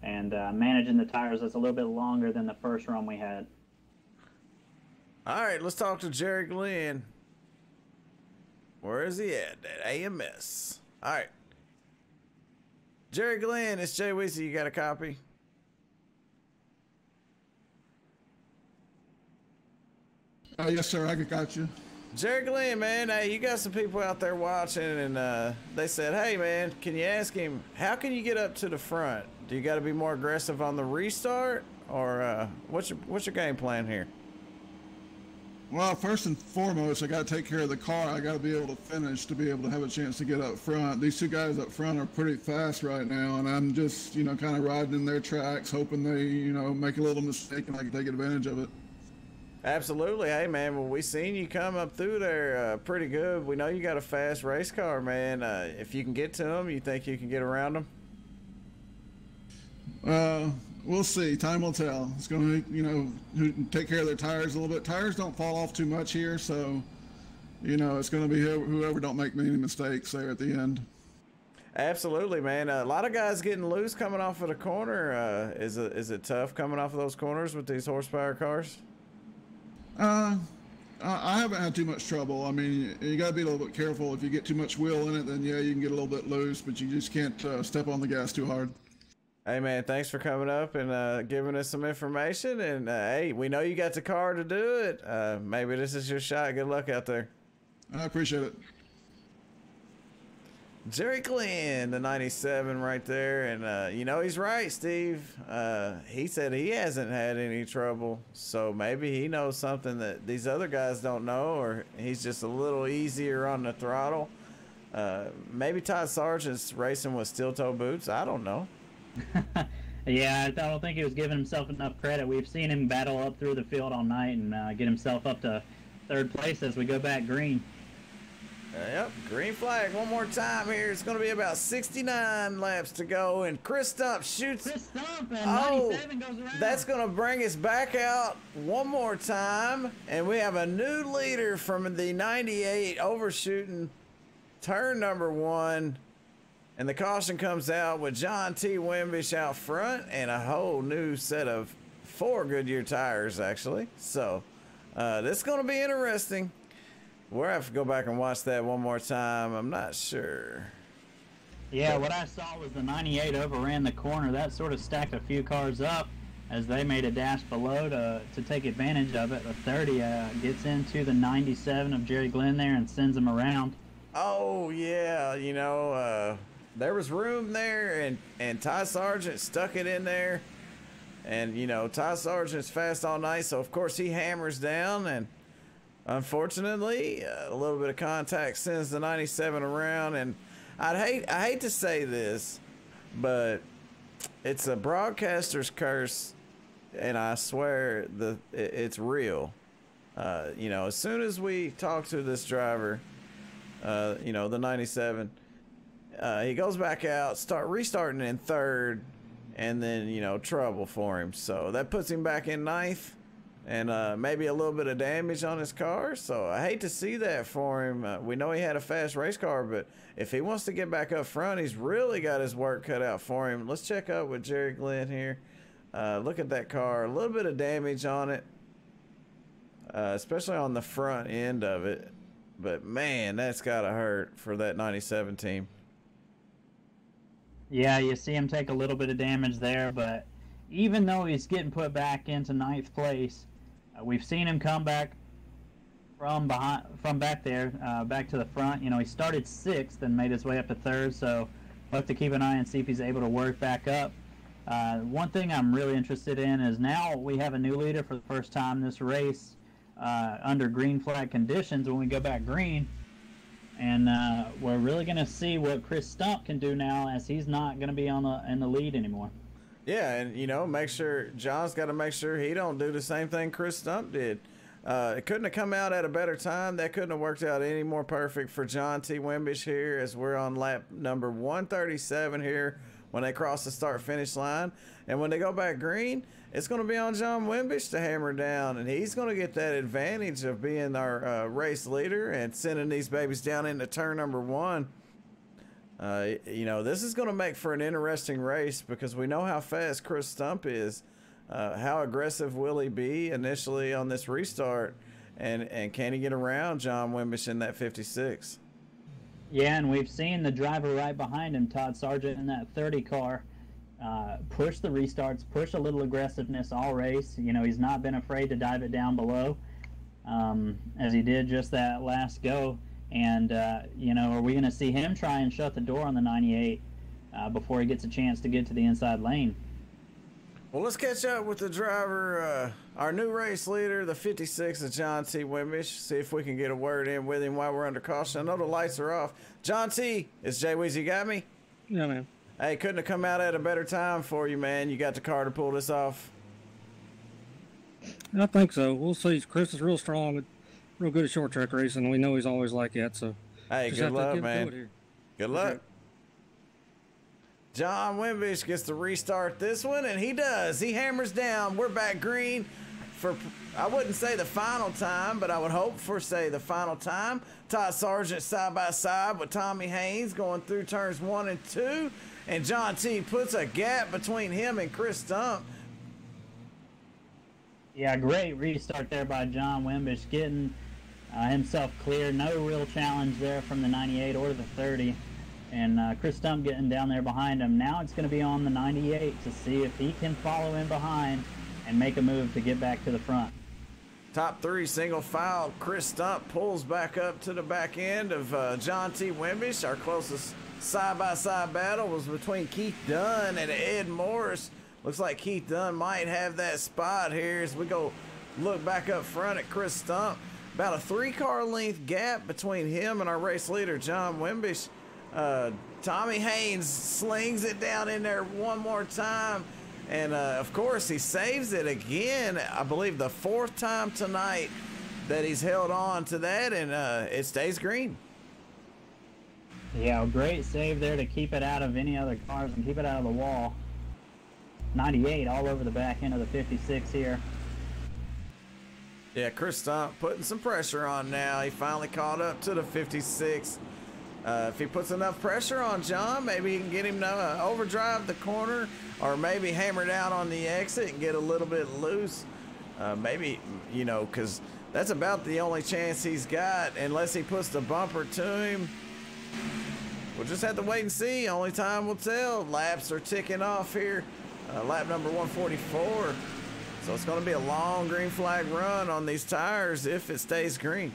And managing the tires, that's a little bit longer than the first run we had. All right, let's talk to Jerry Glenn. Where is he at AMS? All right. Jerry Glenn, it's Jay Weezy. You got a copy? Yes, sir. I got you. Jerry Glenn, man, hey, you got some people out there watching, and they said, hey, man, can you ask him, how can you get up to the front? Do you got to be more aggressive on the restart, or what's your game plan here? Well, first and foremost, I got to take care of the car. I got to be able to finish to be able to have a chance to get up front. These 2 guys up front are pretty fast right now, and I'm just, you know, kind of riding in their tracks, hoping they, you know, make a little mistake and I can take advantage of it. Absolutely. Hey, man, well, we seen you come up through there pretty good. We know you got a fast race car, man. If you can get to them, you think you can get around them? We'll see. Time will tell. It's going to, you know, take care of their tires a little bit. Tires don't fall off too much here, so, you know, it's going to be whoever don't make many mistakes there at the end. Absolutely, man. A lot of guys getting loose coming off of the corner. Is it tough coming off of those corners with these horsepower cars? I haven't had too much trouble. I mean, you got to be a little bit careful. If you get too much wheel in it, then yeah, you can get a little bit loose, but you just can't step on the gas too hard. Hey, man, thanks for coming up and giving us some information. And, hey, we know you got the car to do it. Maybe this is your shot. Good luck out there. I appreciate it. Jerry Glenn, the 97 right there. And, you know, he's right, Steve. He said he hasn't had any trouble. So maybe he knows something that these other guys don't know, or he's just a little easier on the throttle. Maybe Todd Sargent's racing with steel-toe boots. I don't know. Yeah, I don't think he was giving himself enough credit. We've seen him battle up through the field all night and get himself up to third place as we go back green. Yep, green flag one more time here. It's going to be about 69 laps to go, and Chris Stump shoots. Chris Stump, and 97 goes around. That's going to bring us back out one more time, and we have a new leader from the 98 overshooting turn number 1. And the caution comes out with John T. Wimbish out front and a whole new set of 4 Goodyear tires, actually. So this is going to be interesting. We'll have to go back and watch that one more time. I'm not sure. Yeah, what I saw was the 98 overran the corner. That sort of stacked a few cars up as they made a dash below to take advantage of it. The 30 gets into the 97 of Jerry Glenn there and sends him around. Oh, yeah, you know, there was room there, and Ty Sargent stuck it in there. And, you know, Ty Sargent's fast all night, so, of course, he hammers down. And, unfortunately, a little bit of contact sends the 97 around. And I hate to say this, but it's a broadcaster's curse, and I swear it's real. You know, as soon as we talk to this driver, you know, the 97, he goes back out, restarting in third, and then, you know, trouble for him. So that puts him back in ninth, and maybe a little bit of damage on his car. So I hate to see that for him. We know he had a fast race car, but if he wants to get back up front, he's really got his work cut out for him. Let's check up with Jerry Glenn here. Look at that car, a little bit of damage on it, especially on the front end of it. But man, that's gotta hurt for that 97 team. Yeah, you see him take a little bit of damage there, but even though he's getting put back into ninth place, we've seen him come back from back there, back to the front. You know, he started sixth and made his way up to third, so we'll have to keep an eye and see if he's able to work back up. One thing I'm really interested in is now we have a new leader for the first time this race under green flag conditions when we go back green. And we're really going to see what Chris Stump can do now, as he's not going to be in the lead anymore. Yeah, and, you know, John's got to make sure he don't do the same thing Chris Stump did. It couldn't have come out at a better time. That couldn't have worked out any more perfect for John T. Wimbish here, as we're on lap number 137 here when they cross the start-finish line. And when they go back green, it's going to be on John Wimbish to hammer down, and he's going to get that advantage of being our race leader and sending these babies down into turn number 1. You know, this is going to make for an interesting race because we know how fast Chris Stump is. How aggressive will he be initially on this restart, and can he get around John Wimbish in that 56? Yeah, and we've seen the driver right behind him, Todd Sargent, in that 30 car, push the restarts, push a little aggressiveness all race. You know, he's not been afraid to dive it down below, as he did just that last go. And, you know, are we going to see him try and shut the door on the 98 before he gets a chance to get to the inside lane? Well, let's catch up with the driver, our new race leader, the 56 of John T. Wimbish. See if we can get a word in with him while we're under caution. I know the lights are off. John T., is Jay Weezy got me? Yeah, man. Hey, couldn't have come out at a better time for you, man. You got the car to pull this off. I think so. We'll see. Chris is real strong, real good at short track racing. We know he's always like that. So, hey, good luck, man. Good luck. Okay. John Wimbish gets to restart this one, and he does. He hammers down. We're back green for, I wouldn't say the final time, but I would hope for, say, the final time. Todd Sargent side by side with Tommy Haynes going through turns 1 and 2, and John T. puts a gap between him and Chris Stump. Yeah, great restart there by John Wimbish, getting himself clear. No real challenge there from the 98 or the 30. And Chris Stump getting down there behind him. Now it's going to be on the 98 to see if he can follow in behind and make a move to get back to the front. Top 3 single file. Chris Stump pulls back up to the back end of John T. Wimbish. Our closest side-by-side battle was between Keith Dunn and Ed Morris. Looks like Keith Dunn might have that spot here as we go look back up front at Chris Stump. About a 3-car length gap between him and our race leader, John Wimbish. Tommy Haynes slings it down in there one more time. And, of course, he saves it again. I believe the 4th time tonight that he's held on to that, and it stays green. Yeah, great save there to keep it out of any other cars and keep it out of the wall. 98 all over the back end of the 56 here. Yeah, Chris Stump putting some pressure on now. He finally caught up to the 56. If he puts enough pressure on John, maybe he can get him to overdrive the corner, or maybe hammer down on the exit and get a little bit loose. Maybe, you know, because that's about the only chance he's got, unless he puts the bumper to him. We'll just have to wait and see. Only time will tell. Laps are ticking off here. Lap number 144. So it's going to be a long green flag run on these tires if it stays green.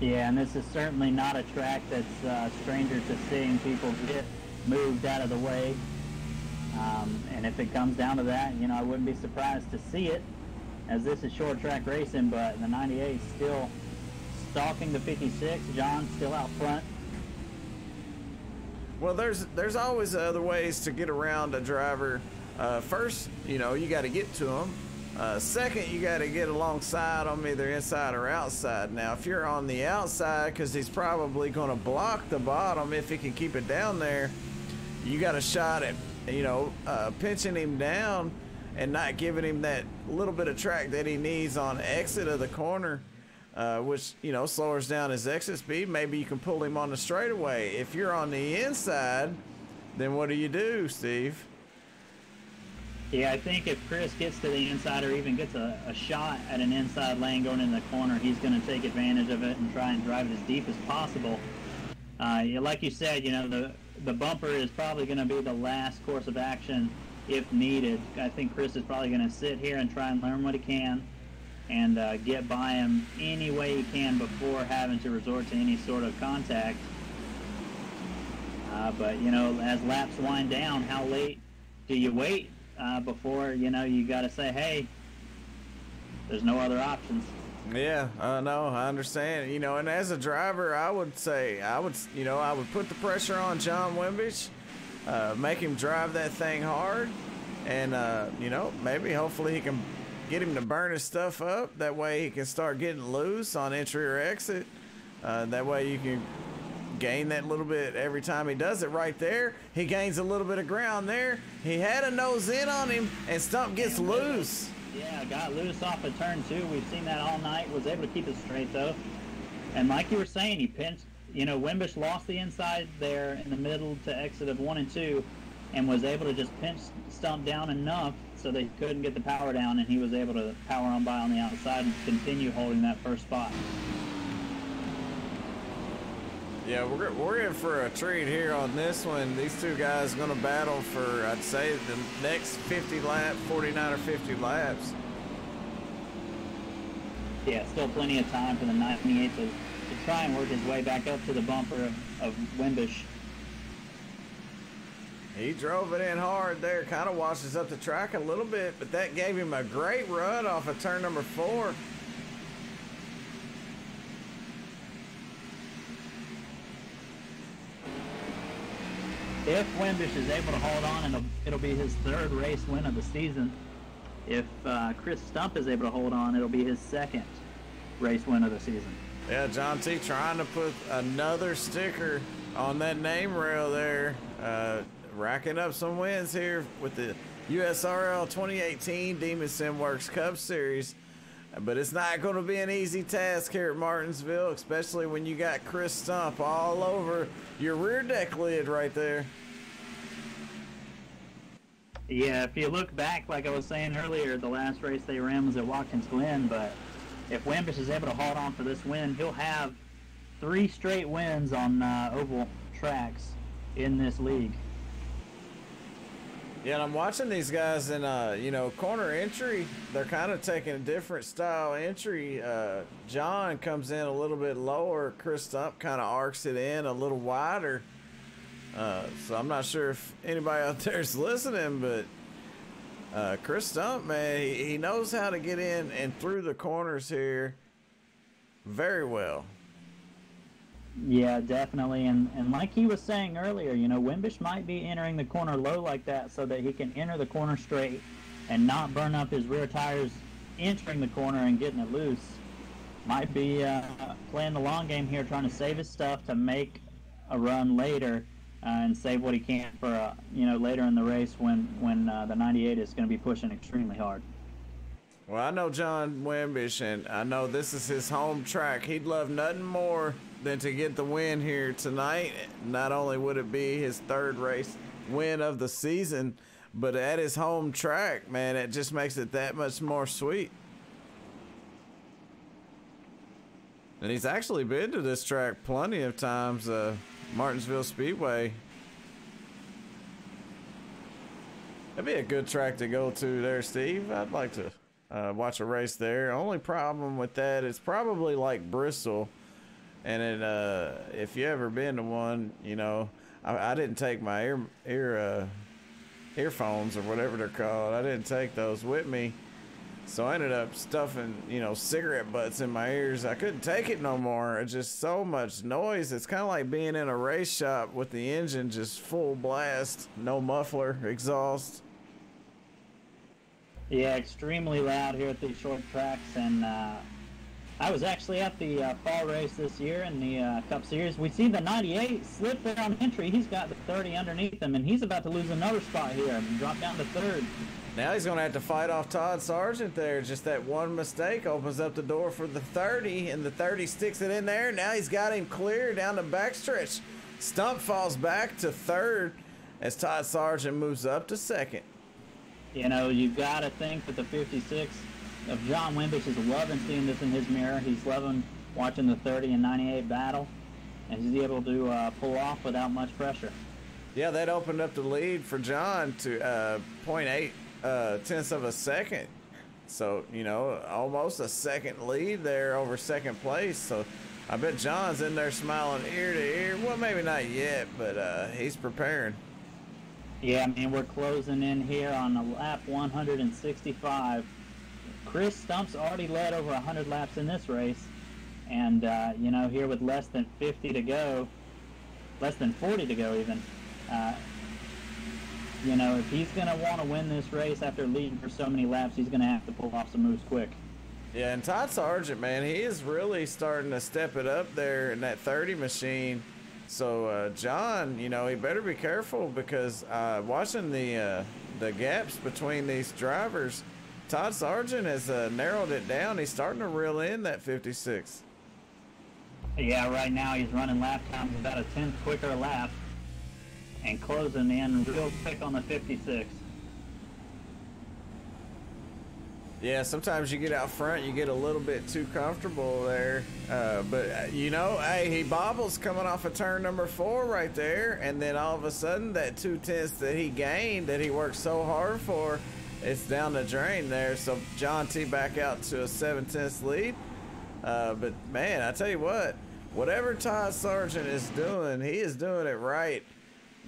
Yeah, and this is certainly not a track that's a stranger to seeing people get moved out of the way. And if it comes down to that, you know, I wouldn't be surprised to see it, as this is short track racing, but the 98 still stalking the 56. John still out front. Well, there's always other ways to get around a driver. First, you know, you got to get to him. Second, you got to get alongside them, either inside or outside. Now, if you're on the outside, because he's probably going to block the bottom if he can keep it down there, you got a shot at, you know, pinching him down and not giving him that little bit of track that he needs on exit of the corner, which, you know, slows down his exit speed. Maybe you can pull him on the straightaway. If you're on the inside, then what do, Steve? Yeah, I think if Chris gets to the inside or even gets a shot at an inside lane going in the corner, he's going to take advantage of it and try and drive it as deep as possible. Yeah, like you said, you know, the bumper is probably going to be the last course of action if needed. I think Chris is probably going to sit here and try and learn what he can and get by him any way he can before having to resort to any sort of contact. But, you know, as laps wind down, how late do you wait? Before, you know, you got to say, hey, there's no other options. Yeah, no, I understand. You know, and as a driver, I would say, I would put the pressure on John Wimbish, make him drive that thing hard, and, you know, maybe hopefully he can get him to burn his stuff up. That way he can start getting loose on entry or exit. That way you can gain that little bit every time he does it. Right there, he gains a little bit of ground there. He had a nose in on him, and Stump gets loose. Yeah, got loose off of turn 2. We've seen that all night. Was able to keep it straight though. And like you were saying, he pinched, you know, Wimbish lost the inside there in the middle to exit of 1 and 2, and was able to just pinch Stump down enough so that he couldn't get the power down, and he was able to power on by on the outside and continue holding that first spot. Yeah, we're in for a treat here on this one. These two guys are going to battle for, I'd say, the next 50 laps, 49 or 50 laps. Yeah, still plenty of time for the 98 to try and work his way back up to the bumper of Wimbish. He drove it in hard there, kind of washes up the track a little bit, but that gave him a great run off of turn number 4. If Wimbish is able to hold on, and it'll be his 3rd race win of the season. If Chris Stump is able to hold on, it'll be his 2nd race win of the season. Yeah, John T trying to put another sticker on that name rail there, racking up some wins here with the USRL 2018 Demon Sim Works Cup Series. But it's not going to be an easy task here at Martinsville, especially when you got Chris Stump all over your rear deck lid right there. Yeah, if you look back, like I was saying earlier, the last race they ran was at Watkins Glen, but if Wimbish is able to hold on for this win, he'll have 3 straight wins on oval tracks in this league. Yeah, and I'm watching these guys in, you know, corner entry. They're kind of taking a different style entry. John comes in a little bit lower. Chris Stump kind of arcs it in a little wider. So I'm not sure if anybody out there is listening, but Chris Stump, man, he knows how to get in and through the corners here very well. Yeah, definitely. And like he was saying earlier, you know, Wimbish might be entering the corner low like that so that he can enter the corner straight and not burn up his rear tires entering the corner and getting it loose. Might be playing the long game here, trying to save his stuff to make a run later and save what he can for, you know, later in the race when the 98 is going to be pushing extremely hard. Well, I know John Wimbish, and I know this is his home track. He'd love nothing more than to get the win here tonight. Not only would it be his third race win of the season, but at his home track, man, it just makes it that much more sweet. And he's actually been to this track plenty of times, Martinsville Speedway. That'd be a good track to go to there, Steve. I'd like to watch a race there. Only problem with that is probably like Bristol. And it, if you ever been to one, you know, I didn't take my earphones or whatever they're called. I didn't take those with me. So I ended up stuffing, you know, cigarette butts in my ears. I couldn't take it no more. It's just so much noise. It's kind of like being in a race shop with the engine just full blast, no muffler, exhaust. Yeah, extremely loud here at these short tracks. And I was actually at the fall race this year in the Cup Series. We see the 98 slip there on entry. He's got the 30 underneath him, and he's about to lose another spot here and drop down to third. Now he's going to have to fight off Todd Sargent there. Just that one mistake opens up the door for the 30, and the 30 sticks it in there. Now he's got him clear down the backstretch. Stump falls back to third as Todd Sargent moves up to second. You know, you've got to think that the 56 of John Wimbish is loving seeing this in his mirror. He's loving watching the 30 and 98 battle, and he's able to pull off without much pressure. Yeah, that opened up the lead for John to 0.8 tenths of a second. So, you know, almost a second lead there over second place. So I bet John's in there smiling ear to ear. Well, maybe not yet, but he's preparing. Yeah, I mean, we're closing in here on a lap 165. Chris Stump's already led over 100 laps in this race. And, you know, here with less than 50 to go, less than 40 to go even, you know, if he's going to want to win this race after leading for so many laps, he's going to have to pull off some moves quick. Yeah, and Todd Sargent, man, he is really starting to step it up there in that 30 machine. So, John, you know, he better be careful because watching the gaps between these drivers, Todd Sargent has narrowed it down. He's starting to reel in that 56. Yeah, right now he's running lap times about a tenth quicker a lap and closing in real quick on the 56. Yeah, sometimes you get out front, you get a little bit too comfortable there. But, you know, hey, he bobbles coming off of turn number 4 right there. And then all of a sudden, that 2 tenths that he gained, that he worked so hard for, it's down the drain there. So John T back out to a 7 tenths lead. But, man, I tell you what, whatever Todd Sargent is doing, he is doing it right.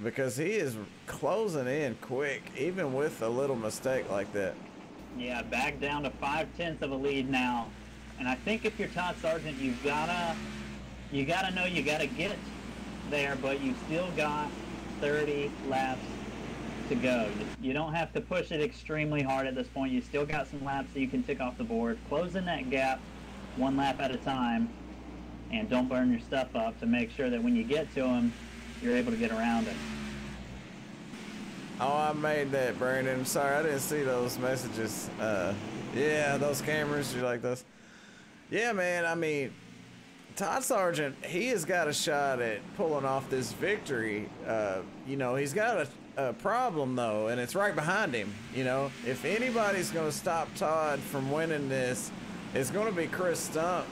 Because he is closing in quick, even with a little mistake like that. Yeah, back down to 5 tenths of a lead now. And I think if you're Todd Sargent, you gotta know you gotta get there, but you still got 30 laps to go. You don't have to push it extremely hard at this point. You still got some laps that you can tick off the board. Closing that gap 1 lap at a time, and don't burn your stuff up to make sure that when you get to him, you're able to get around it. Oh, I made that, Brandon. I'm sorry, I didn't see those messages. Yeah, those cameras, you like those? Yeah, man, I mean, Todd Sargent, he has got a shot at pulling off this victory. You know, he's got a problem, though, and it's right behind him. You know, if anybody's going to stop Todd from winning this, it's going to be Chris Stump.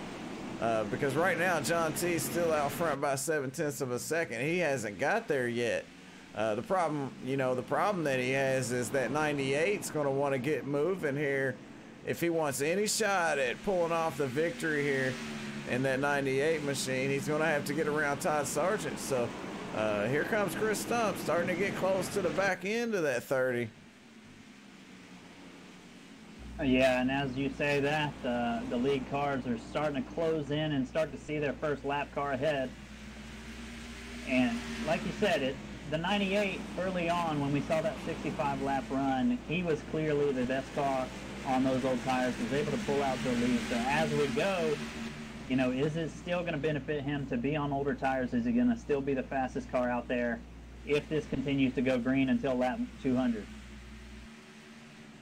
Because right now, John T is still out front by 7 tenths of a second. He hasn't got there yet. The problem that he has is that 98's going to want to get moving here. If he wants any shot at pulling off the victory here in that 98 machine, he's going to have to get around Todd Sargent. So here comes Chris Stump starting to get close to the back end of that 30. Yeah, and as you say that, the lead cars are starting to close in and start to see their first lap car ahead. And like you said, the 98 early on when we saw that 65 lap run, he was clearly the best car on those old tires, was able to pull out the lead. So as we go, you know, is it still going to benefit him to be on older tires? Is he going to still be the fastest car out there if this continues to go green until lap 200?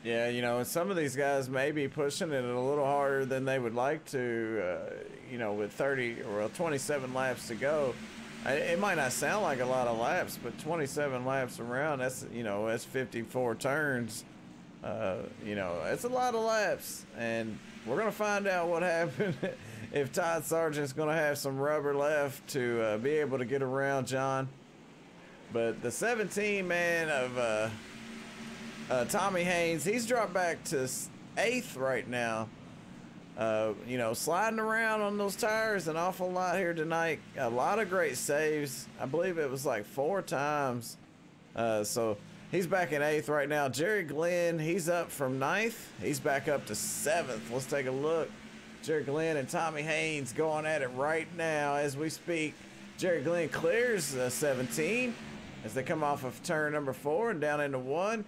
Yeah, you know, some of these guys may be pushing it a little harder than they would like to, you know, with 30 or 27 laps to go. It might not sound like a lot of laps, but 27 laps around, that's, you know, that's 54 turns. You know, it's a lot of laps, and we're going to find out what happened if Todd Sargent's going to have some rubber left to be able to get around John. But the 17 man of Tommy Haynes, he's dropped back to 8th right now. You know, sliding around on those tires an awful lot here tonight. A lot of great saves. I believe it was like 4 times. So he's back in 8th right now. Jerry Glenn, he's up from 9th. He's back up to 7th. Let's take a look. Jerry Glenn and Tommy Haynes going at it right now as we speak. Jerry Glenn clears 17 as they come off of turn number 4 and down into 1.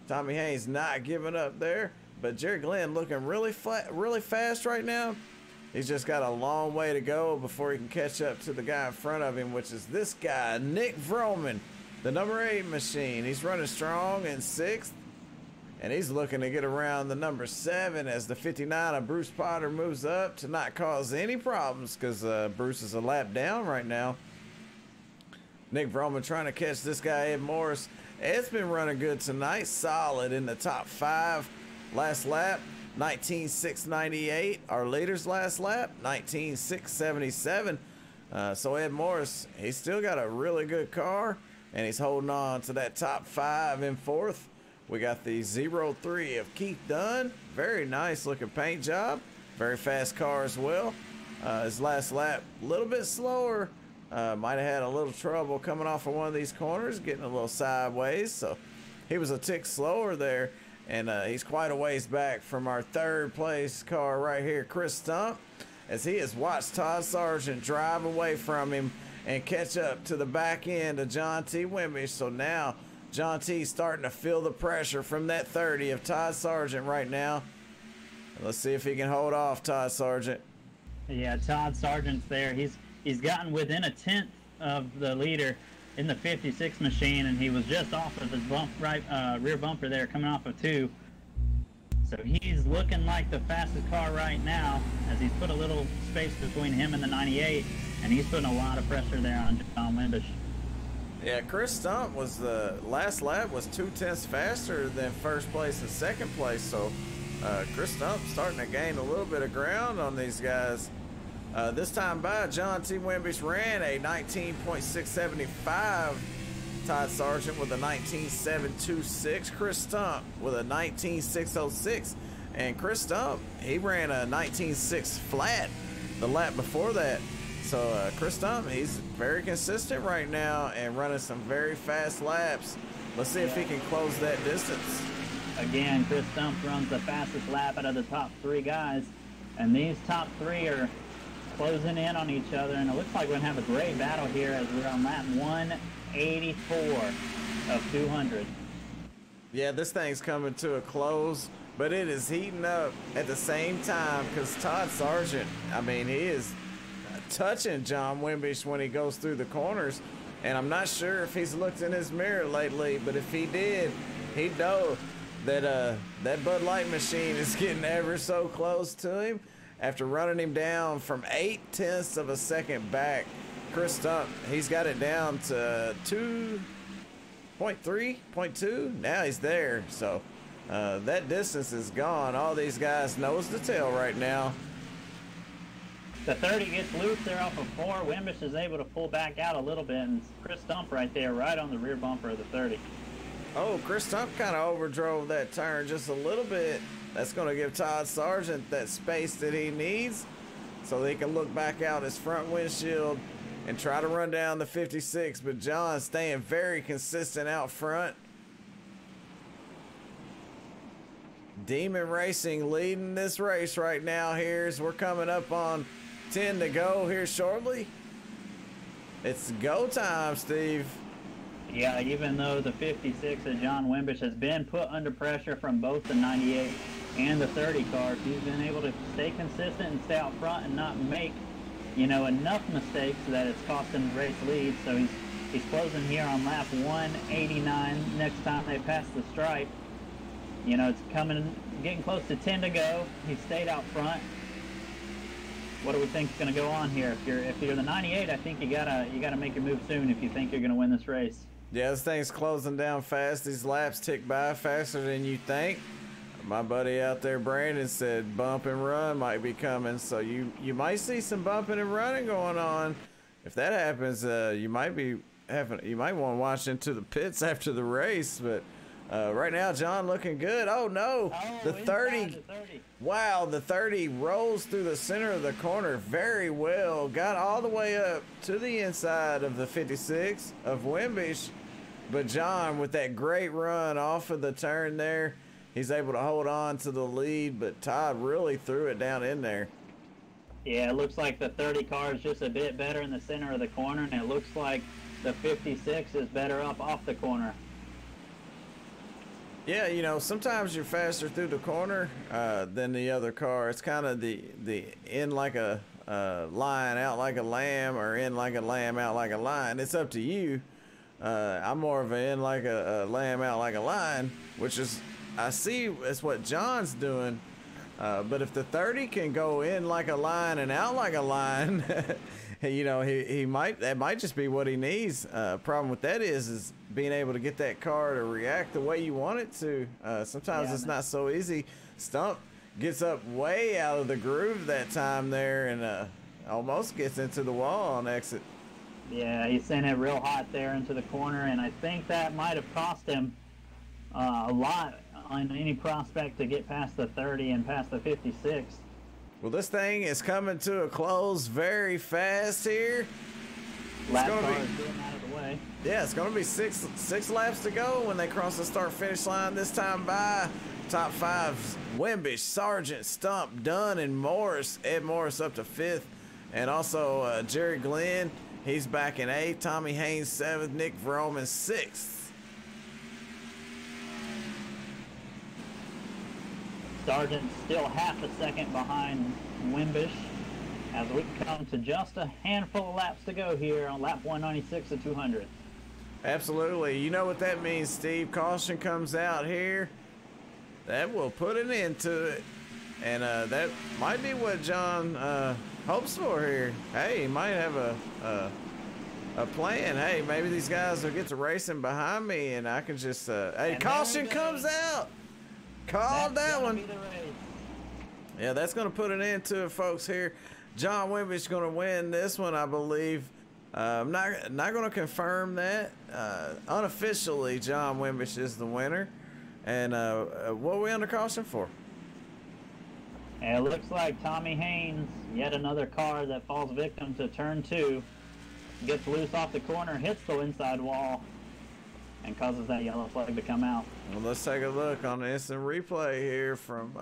Tommy Haynes not giving up there. But Jerry Glenn looking really fast right now. He's just got a long way to go before he can catch up to the guy in front of him, which is this guy, Nick Vroman, the number 8 machine. He's running strong in 6th, and he's looking to get around the number 7 as the 59 of Bruce Potter moves up to not cause any problems because Bruce is a lap down right now. Nick Vroman trying to catch this guy, Ed Morris. Ed's been running good tonight, solid in the top 5. Last lap, 19.698. Our leader's last lap, 19.677. So Ed Morris, he's still got a really good car, and he's holding on to that top 5 in 4th. We got the 03 of Keith Dunn. Very nice looking paint job. Very fast car as well. His last lap, a little bit slower. Might have had a little trouble coming off of one of these corners, getting a little sideways. So he was a tick slower there. And he's quite a ways back from our 3rd place car right here, Chris Stump, as he has watched Todd Sargent drive away from him and catch up to the back end of John T. Wimbish. So now John T's starting to feel the pressure from that 30 of Todd Sargent right now. Let's see if he can hold off Todd Sargent. Yeah, Todd Sargent's there. He's gotten within a 10th of the leader in the 56 machine, and he was just off of his rear bumper there, coming off of 2. So he's looking like the fastest car right now, as he's put a little space between him and the 98, and he's putting a lot of pressure there on John Wimbish. Yeah, Chris Stump was the last lap was 2/10 faster than 1st place and 2nd place. So Chris Stump starting to gain a little bit of ground on these guys. This time by, John T. Wimbish ran a 19.675. Todd Sargent with a 19.726. Chris Stump with a 19.606. And Chris Stump, he ran a 19.6 flat the lap before that. So Chris Stump, he's very consistent right now and running some very fast laps. Let's see if he can close that distance. Again, Chris Stump runs the fastest lap out of the top 3 guys. And these top 3 are closing in on each other, and it looks like we're going to have a great battle here as we're on lap 184 of 200. Yeah, this thing's coming to a close, but it is heating up at the same time because Todd Sargent, I mean, he is touching John Wimbish when he goes through the corners, and I'm not sure if he's looked in his mirror lately, but if he did, he'd know that that Bud Light machine is getting ever so close to him. After running him down from 0.8 of a second back, Chris Stump, he's got it down to 2.3.2. Now he's there. So that distance is gone. All these guys nose to tail right now. The 30 gets loose there off of 4. Wimbish is able to pull back out a little bit, and Chris Stump right there, right on the rear bumper of the 30. Oh, Chris Stump kind of overdrove that turn just a little bit. That's going to give Todd Sargent that space that he needs so that he can look back out his front windshield and try to run down the 56. But John staying very consistent out front. Demon Racing leading this race right now here as we're coming up on 10 to go here shortly. It's go time, Steve. Yeah, even though the 56 of John Wimbish has been put under pressure from both the 98 and the 30 cars, he's been able to stay consistent and stay out front and not make, you know, enough mistakes that it's cost him race lead. So he's closing here on lap 189 next time they pass the stripe. You know, it's getting close to 10 to go. He stayed out front. What do we think is going to go on here? If you're the 98, I think you gotta make your move soon if you think you're going to win this race. Yeah, this thing's closing down fast. These laps tick by faster than you think. My buddy out there, Brandon, said bump and run might be coming, so you might see some bumping and running going on. If that happens, you might want to watch into the pits after the race. But right now, John looking good. Oh no, the 30. Wow, the 30 rolls through the center of the corner very well. Got all the way up to the inside of the 56 of Wimbish. But John, with that great run off of the turn there, he's able to hold on to the lead. But Todd really threw it down in there. Yeah, it looks like the 30 car is just a bit better in the center of the corner, and it looks like the 56 is better up off the corner. Yeah, you know, sometimes you're faster through the corner than the other car. It's kind of the in like a lion, out like a lamb, or in like a lamb, out like a lion. It's up to you. I'm more of an in like a lamb, out like a lion, which is, I see it's what John's doing. But if the 30 can go in like a lion and out like a lion, you know, that might just be what he needs. Problem with that is being able to get that car to react the way you want it to. Sometimes it's not so easy. Stump gets up way out of the groove that time there and almost gets into the wall on exit. Yeah, he sent it real hot there into the corner, and I think that might have cost him a lot on any prospect to get past the 30 and past the 56. Well, this thing is coming to a close very fast here. Lap car is getting out of the way. Yeah, it's going to be six laps to go when they cross the start-finish line this time by. Top five, Wimbish, Sargent, Stump, Dunn, and Morris. Ed Morris up to 5th. And also Jerry Glenn, he's back in 8th. Tommy Haynes 7th. Nick Vroman 6th. Sargent still half a second behind Wimbish as we come to just a handful of laps to go here on lap 196 of 200. Absolutely. You know what that means, Steve. Caution comes out here. That will put an end to it. And that might be what John hopes for here. Hey, he might have a plan. Hey, maybe these guys will get to racing behind me and I can just... hey, caution comes out. Called that one. Yeah, that's going to put an end to it, folks, here. John Wimbish is going to win this one, I believe. I'm not going to confirm that. Unofficially, John Wimbish is the winner. And what are we under caution for? It looks like Tommy Haynes, yet another car that falls victim to turn 2, gets loose off the corner, hits the inside wall, and causes that yellow flag to come out. Well, let's take a look on the instant replay here from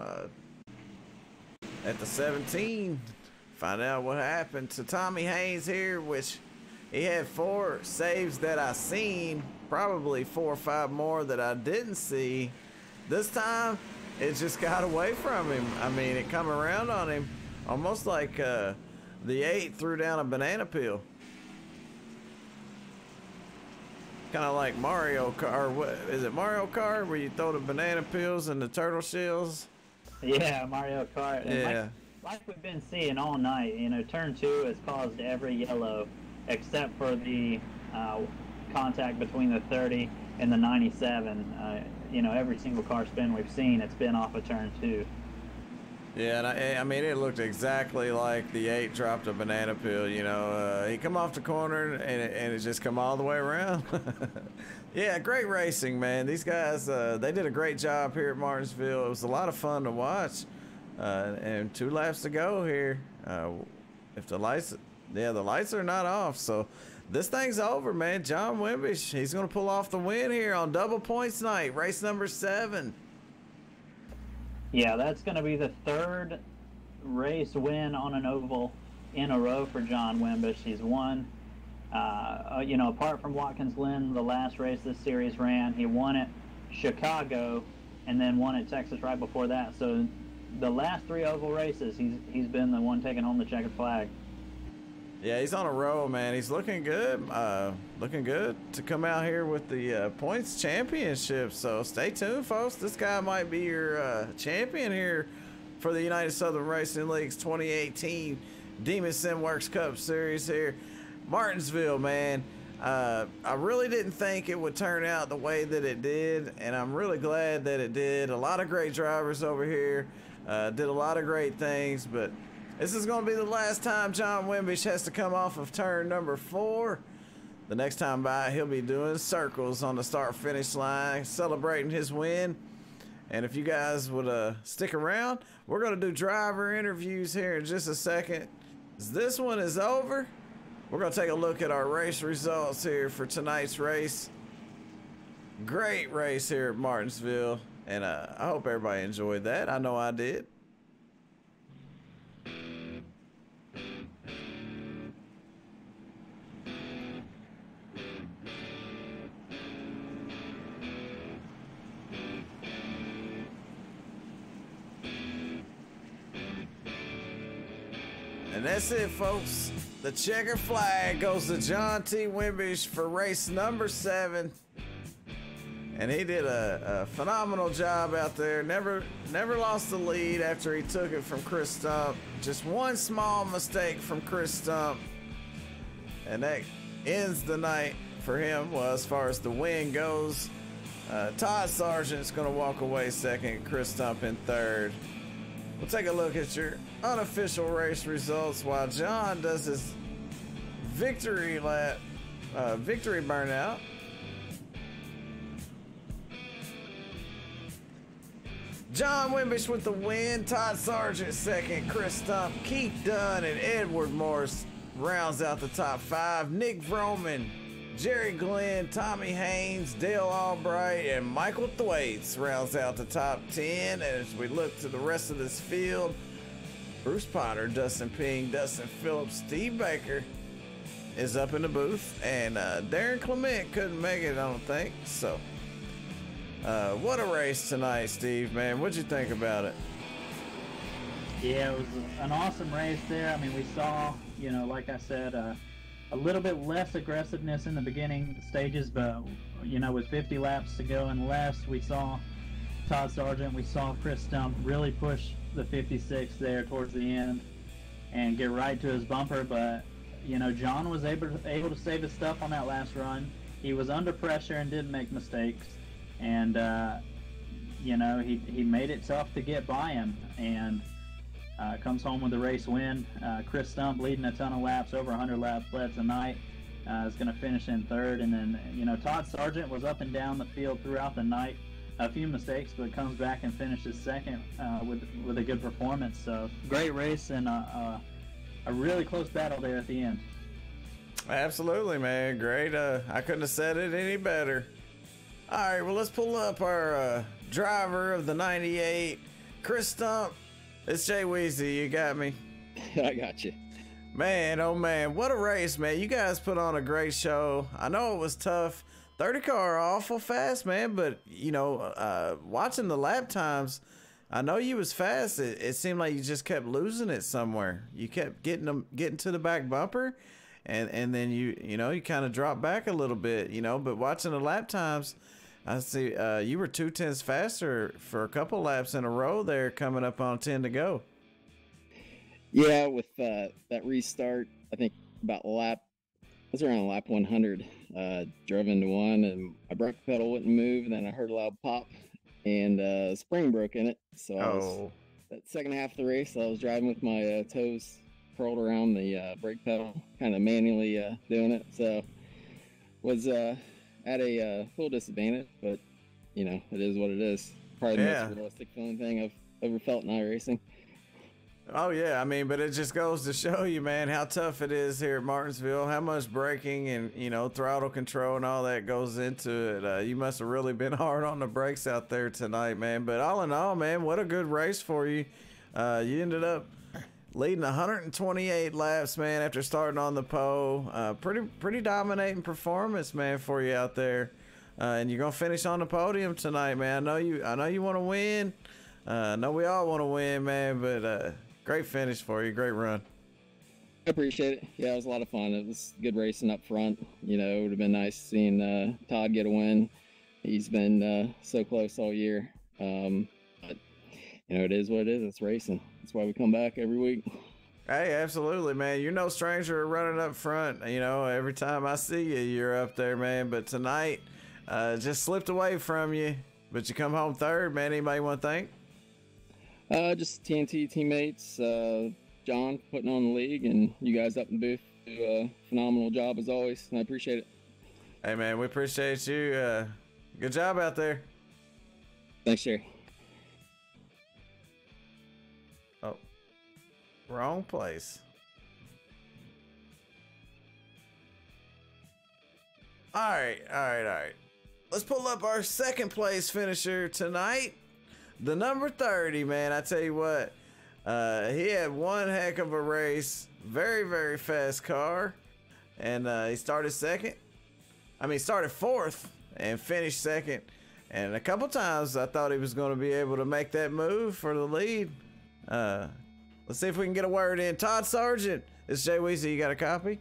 at the 17. Find out what happened to Tommy Haynes here, which he had 4 saves that I seen, probably 4 or 5 more that I didn't see. This time, it just got away from him. I mean, it come around on him almost like the 8 threw down a banana peel. Kind of like Mario Kart. What is it, Mario Kart, where you throw the banana peels and the turtle shells? Yeah, Mario Kart. And yeah. Like we've been seeing all night, you know, turn 2 has caused every yellow except for the contact between the 30 and the 97. You know, every single car spin we've seen, it's been off of turn 2. Yeah, and I mean, it looked exactly like the 8 dropped a banana peel, you know. He come off the corner, and it just come all the way around. Yeah, great racing, man. These guys, they did a great job here at Martinsville. It was a lot of fun to watch. And 2 laps to go here. If the lights are not off, so this thing's over, man. John Wimbish, he's going to pull off the win here on double points night, race number 7. Yeah, that's going to be the 3rd race win on an oval in a row for John Wimbish. He's won You know, apart from Watkins Glen, the last race this series ran, he won at Chicago and then won at Texas right before that. So the last 3 oval races, he's been the one taking home the checkered flag. Yeah, he's on a roll, man. He's looking good. Looking good to come out here with the points championship. So stay tuned, folks. This guy might be your champion here for the United Southern Racing League's 2018 Demon Sim Works Cup Series here. Martinsville, man. I really didn't think it would turn out the way that it did, and I'm really glad that it did. A lot of great drivers over here. Did a lot of great things, but this is going to be the last time John Wimbish has to come off of turn number 4. The next time by, he'll be doing circles on the start-finish line, celebrating his win. And if you guys would stick around, we're going to do driver interviews here in just a second. This one is over. We're going to take a look at our race results here for tonight's race. Great race here at Martinsville, and I hope everybody enjoyed that. I know I did. And that's it, folks. The checker flag goes to John T. Wimbish for race number 7. And he did a phenomenal job out there. Never lost the lead after he took it from Chris Stump. Just one small mistake from Chris Stump. And that ends the night for him. Well, as far as the win goes, Todd Sargent's going to walk away second, Chris Stump in third. We'll take a look at your unofficial race results while John does his victory lap, victory burnout. John Wimbish with the win, Todd Sargent second, Chris Stump, Keith Dunn, and Edward Morris rounds out the top 5. Nick Vroman, Jerry Glenn, Tommy Haynes, Dale Albright, and Michael Thwaites rounds out the top 10. And as we look to the rest of this field, Bruce Potter, Dustin Ping, Dustin Phillips, Steve Baker is up in the booth, and Darren Clement couldn't make it, I don't think. So, what a race tonight, Steve, man. What'd you think about it? Yeah, it was an awesome race there. I mean, we saw, you know, like I said, a little bit less aggressiveness in the beginning stages, but, you know, with 50 laps to go and less, we saw Todd Sargent, we saw Chris Stump really push the 56 there towards the end and get right to his bumper. But, you know, John was able to save his stuff on that last run. He was under pressure and didn't make mistakes, and you know, he made it tough to get by him, and comes home with the race win. Chris Stump leading a ton of laps, over 100 laps led tonight, is going to finish in third. And then, you know, Todd Sargent was up and down the field throughout the night, a few mistakes, but comes back and finishes second with a good performance. So great race, and a really close battle there at the end. Absolutely, man. Great. I couldn't have said it any better. All right, well, let's pull up our driver of the 98, Chris Stump. It's Jay Weezy. You got me? I got you. Man, oh man, what a race, man. You guys put on a great show. I know it was tough. 30 car awful fast, man, but, you know, watching the lap times, I know you was fast. It seemed like you just kept losing it somewhere. You kept getting to the back bumper, and then you know, you kind of dropped back a little bit, you know, but watching the lap times, I see you were 2/10 faster for a couple laps in a row there, coming up on 10 to go. Yeah, with that restart, I think about it was around lap 100. Drove into one, and my brake pedal wouldn't move, and then I heard a loud pop, and spring broke in it. So I was, that second half of the race, I was driving with my toes curled around the brake pedal, kind of manually doing it. So was at a full disadvantage, but you know, it is what it is. Probably the most realistic feeling thing I've ever felt in iRacing. Oh yeah, I mean, but it just goes to show you, man, how tough it is here at Martinsville, how much braking and, you know, throttle control and all that goes into it. You must have really been hard on the brakes out there tonight, man. But all in all, man, what a good race for you. You ended up leading 128 laps, man, after starting on the pole. Pretty dominating performance, man, for you out there. And you're gonna finish on the podium tonight, man. I know you want to win. I know we all want to win, man. But great finish for you. Great run. I appreciate it. Yeah, it was a lot of fun. It was good racing up front. You know, it would have been nice seeing Todd get a win. He's been so close all year. But, you know, it is what it is. It's racing. That's why we come back every week. Hey, absolutely, man. You're no stranger to running up front. You know, every time I see you, you're up there, man. But tonight, just slipped away from you. But you come home third, man. Anybody want to thank? Just TNT teammates, John putting on the league, and you guys up in the booth do a phenomenal job as always, and I appreciate it. Hey, man, we appreciate you. Good job out there. Thanks, Jerry. Oh, wrong place. All right. Let's pull up our second place finisher tonight. The number 30, man. I tell you what. He had one heck of a race. Very, very fast car. And he started started fourth and finished second. And a couple times I thought he was going to be able to make that move for the lead. Let's see if we can get a word in. Todd Sargent, it's Jay Weezy. You got a copy?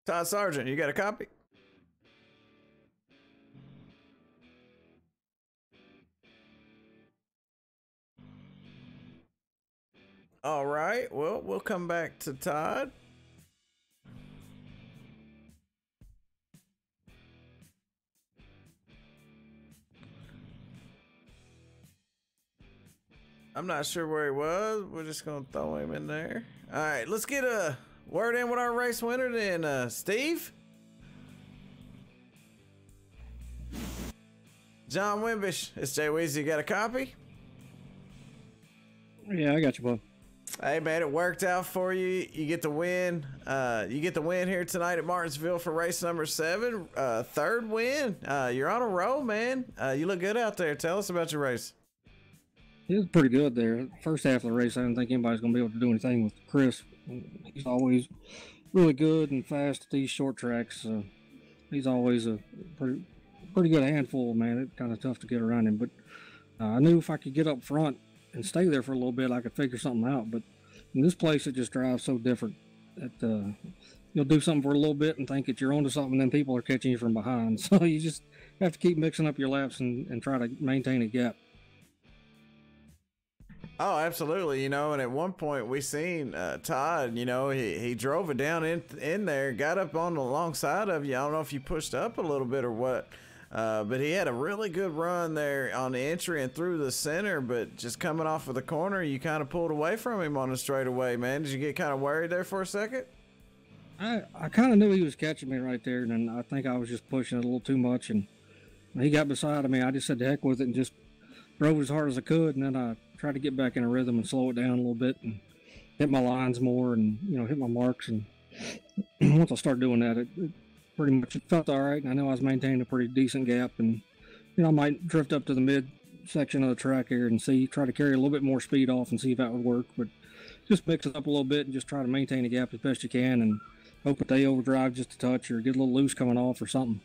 Todd Sargent, you got a copy? All right. Well, we'll come back to Todd. I'm not sure where he was. We're just going to throw him in there. All right. Let's get a word in with our race winner then. Steve? John Wimbish, it's Jay Weezy. You got a copy? Yeah, I got you, bud. Hey, man, it worked out for you. You get the win. You get the win here tonight at Martinsville for race number 7. Third win. You're on a roll, man. You look good out there. Tell us about your race. It was pretty good there. First half of the race, I didn't think anybody's going to be able to do anything with Chris. He's always really good and fast at these short tracks. He's always a pretty good handful, man. It's kind of tough to get around him. But I knew if I could get up front and stay there for a little bit, I could figure something out. But in this place, it just drives so different that you'll do something for a little bit and think that you're onto something, and then people are catching you from behind. So you just have to keep mixing up your laps and try to maintain a gap. Oh, absolutely. You know, and at one point we seen Todd, you know, he drove it down in there, got up on the long side of you. I don't know if you pushed up a little bit or what, but he had a really good run there on the entry and through the center, but just coming off of the corner, you kind of pulled away from him on the straightaway, man. Did you get kind of worried there for a second? I kind of knew he was catching me right there, and then I think I was just pushing it a little too much, and when he got beside of me, I just said the heck with it and just drove as hard as I could, and then I tried to get back in a rhythm and slow it down a little bit and hit my lines more and, you know, hit my marks. And once I started doing that, it pretty much felt all right. And I know I was maintaining a pretty decent gap, and, you know, I might drift up to the mid section of the track here and try to carry a little bit more speed off and see if that would work. But just mix it up a little bit and just try to maintain a gap as best you can and hope that they overdrive just a touch or get a little loose coming off or something.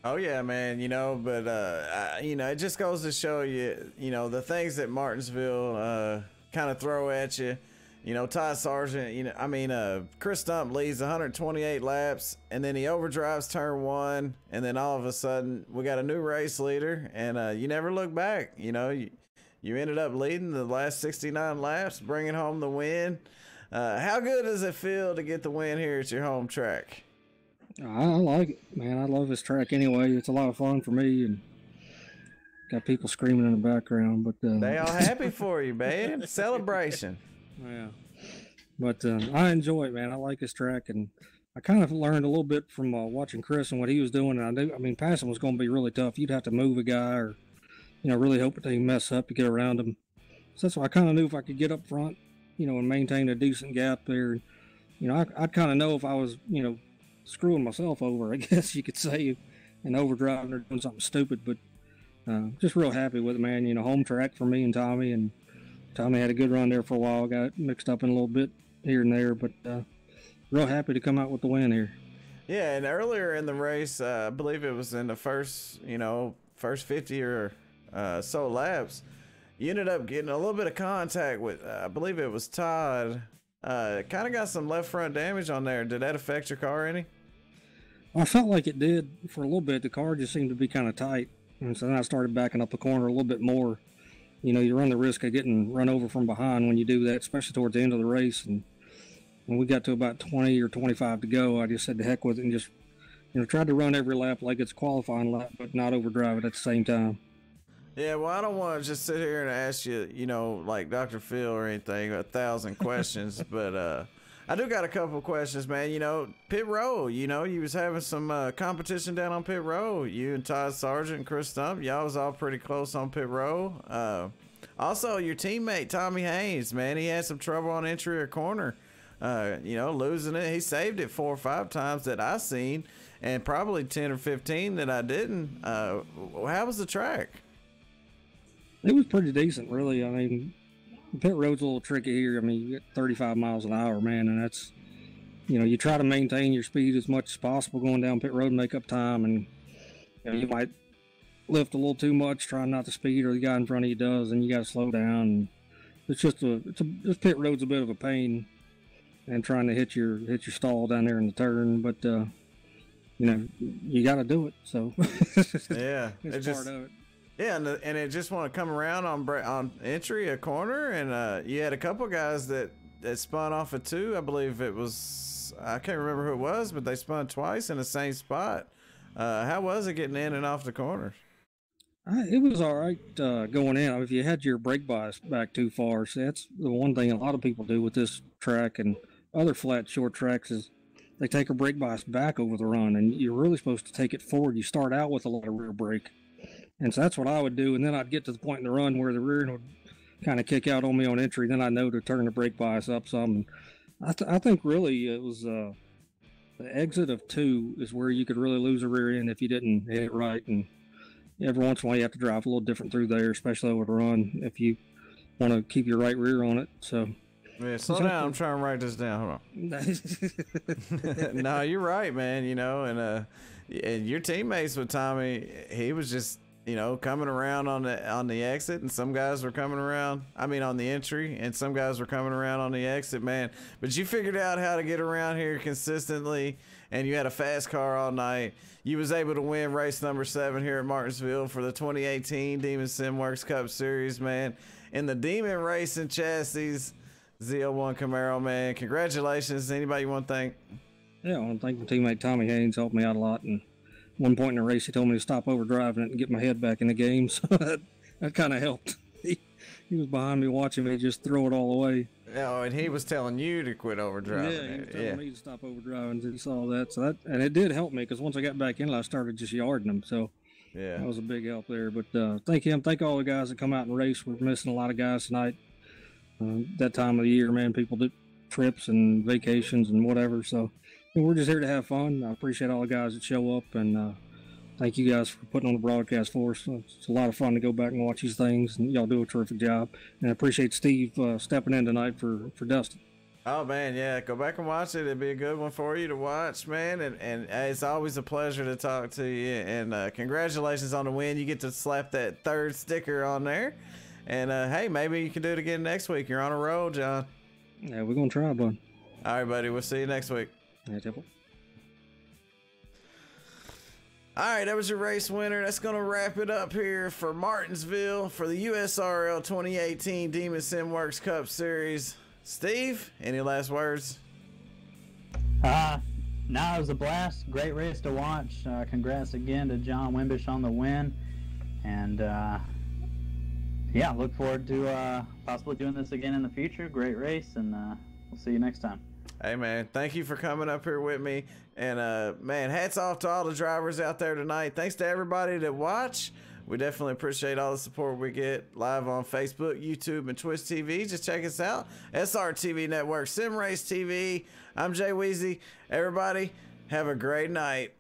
Oh yeah, man. You know, but you know, it just goes to show you, you know, the things that Martinsville kind of throw at you. You know, Todd Sargent. You know, Chris Stump leads 128 laps, and then he overdrives turn 1, and then all of a sudden we got a new race leader, and you never look back. You know, you ended up leading the last 69 laps, bringing home the win. How good does it feel to get the win here at your home track? I like it, man. I love this track anyway. It's a lot of fun for me, and got people screaming in the background. But they all happy for you, man. Celebration. Yeah. But I enjoy it, man. I like this track, and I kind of learned a little bit from watching Chris and what he was doing. And I mean, passing was going to be really tough. You'd have to move a guy, or, you know, really hope that they mess up to get around him. So that's why I kind of knew if I could get up front, you know, and maintain a decent gap there. You know, I'd kind of know if I was, you know, screwing myself over, I guess you could say, and overdriving or doing something stupid. But just real happy with it, man. You know, home track for me and Tommy, and Tommy had a good run there for a while. Got mixed up in a little bit here and there, but real happy to come out with the win here. Yeah, and earlier in the race, I believe it was in the first 50 or so laps, you ended up getting a little bit of contact with, I believe it was Todd. Kind of got some left front damage on there. Did that affect your car any? I felt like it did for a little bit. The car just seemed to be kind of tight, and so then I started backing up the corner a little bit more. You know, you run the risk of getting run over from behind when you do that, especially towards the end of the race. And when we got to about 20 or 25 to go, I just said to heck with it and just, tried to run every lap like it's a qualifying lap, but not overdrive it at the same time. Yeah, well, I don't want to just sit here and ask you, like Dr. Phil or anything, 1,000 questions, but I do got a couple of questions, man. Pit road, you was having some competition down on pit road. You and Todd Sargent and Chris Stump, y'all was all pretty close on pit road. Also, your teammate, Tommy Haynes, man, he had some trouble on entry or corner. Losing it. He saved it 4 or 5 times that I seen, and probably 10 or 15 that I didn't. How was the track? It was pretty decent, really. I mean, pit road's a little tricky here. I mean, you get 35 miles an hour, man, and that's, you try to maintain your speed as much as possible going down pit road and make up time, and you might lift a little too much, trying not to speed, or the guy in front of you does, and you got to slow down. And it's just this pit road's a bit of a pain. And trying to hit your stall down there in the turn, but you got to do it. So yeah, it's part of it. Yeah, and it just want to come around on entry a corner, and you had a couple guys that spun off of 2. I believe it was, I can't remember who it was, but they spun twice in the same spot. How was it getting in and off the corners? It was all right going in. If you had your brake bias back too far, so that's the one thing a lot of people do with this track and other flat short tracks is they take a brake bias back over the run, and you're really supposed to take it forward. You start out with a lot of rear brake, and so that's what I would do, and then I'd get to the point in the run where the rear end would kind of kick out on me on entry. Then I know to turn the brake bias up some. I think really it was the exit of 2 is where you could really lose a rear end if you didn't hit it right, and every once in a while you have to drive a little different through there, especially over the run if you want to keep your right rear on it. So yeah, slow down. I'm trying to write this down. Hold on. No, you're right, man. And your teammates with Tommy, he was just coming around on the exit, and some guys were coming around. I mean, on the entry, and some guys were coming around on the exit, man. But you figured out how to get around here consistently, and you had a fast car all night. You was able to win race number 7 here at Martinsville for the 2018 Demon SimWorks Cup Series, man. In the Demon Racing Chassis Z01 Camaro, man. Congratulations. Anybody you want to thank? Yeah, I want to thank my teammate Tommy Haynes. Helped me out a lot, and one point in the race he told me to stop overdriving it and get my head back in the game, so that kind of helped. He was behind me watching me just throw it all away. Oh, and he was telling you to quit overdriving. Yeah, he was telling me to stop overdriving. He saw that, and it did help me, because once I got back in, I started just yarding him. So yeah, that was a big help there. But thank all the guys that come out and race. We're missing a lot of guys tonight. That time of the year, man, people do trips and vacations and whatever. So we're just here to have fun. I appreciate all the guys that show up, and thank you guys for putting on the broadcast for us. It's a lot of fun to go back and watch these things, and y'all do a terrific job. And I appreciate Steve stepping in tonight for Dustin. Oh, man, yeah. Go back and watch it. It'd be a good one for you to watch, man. And it's always a pleasure to talk to you. And congratulations on the win. You get to slap that 3rd sticker on there. And, hey, maybe you can do it again next week. You're on a roll, John. Yeah, we're going to try, bud. All right, buddy. We'll see you next week. Yeah, Temple. All right, that was your race winner. That's going to wrap it up here for Martinsville for the USRL 2018 Demon SimWorks Cup Series. Steve, any last words? No, it was a blast. Great race to watch. Congrats again to John Wimbish on the win. And, yeah, look forward to possibly doing this again in the future. Great race, and we'll see you next time. Hey, man, thank you for coming up here with me. And, man, hats off to all the drivers out there tonight. Thanks to everybody that watch. We definitely appreciate all the support we get live on Facebook, YouTube, and Twitch TV. Just check us out. SRTV Network, Sim Race TV. I'm Jay Weezy. Everybody, Have a great night.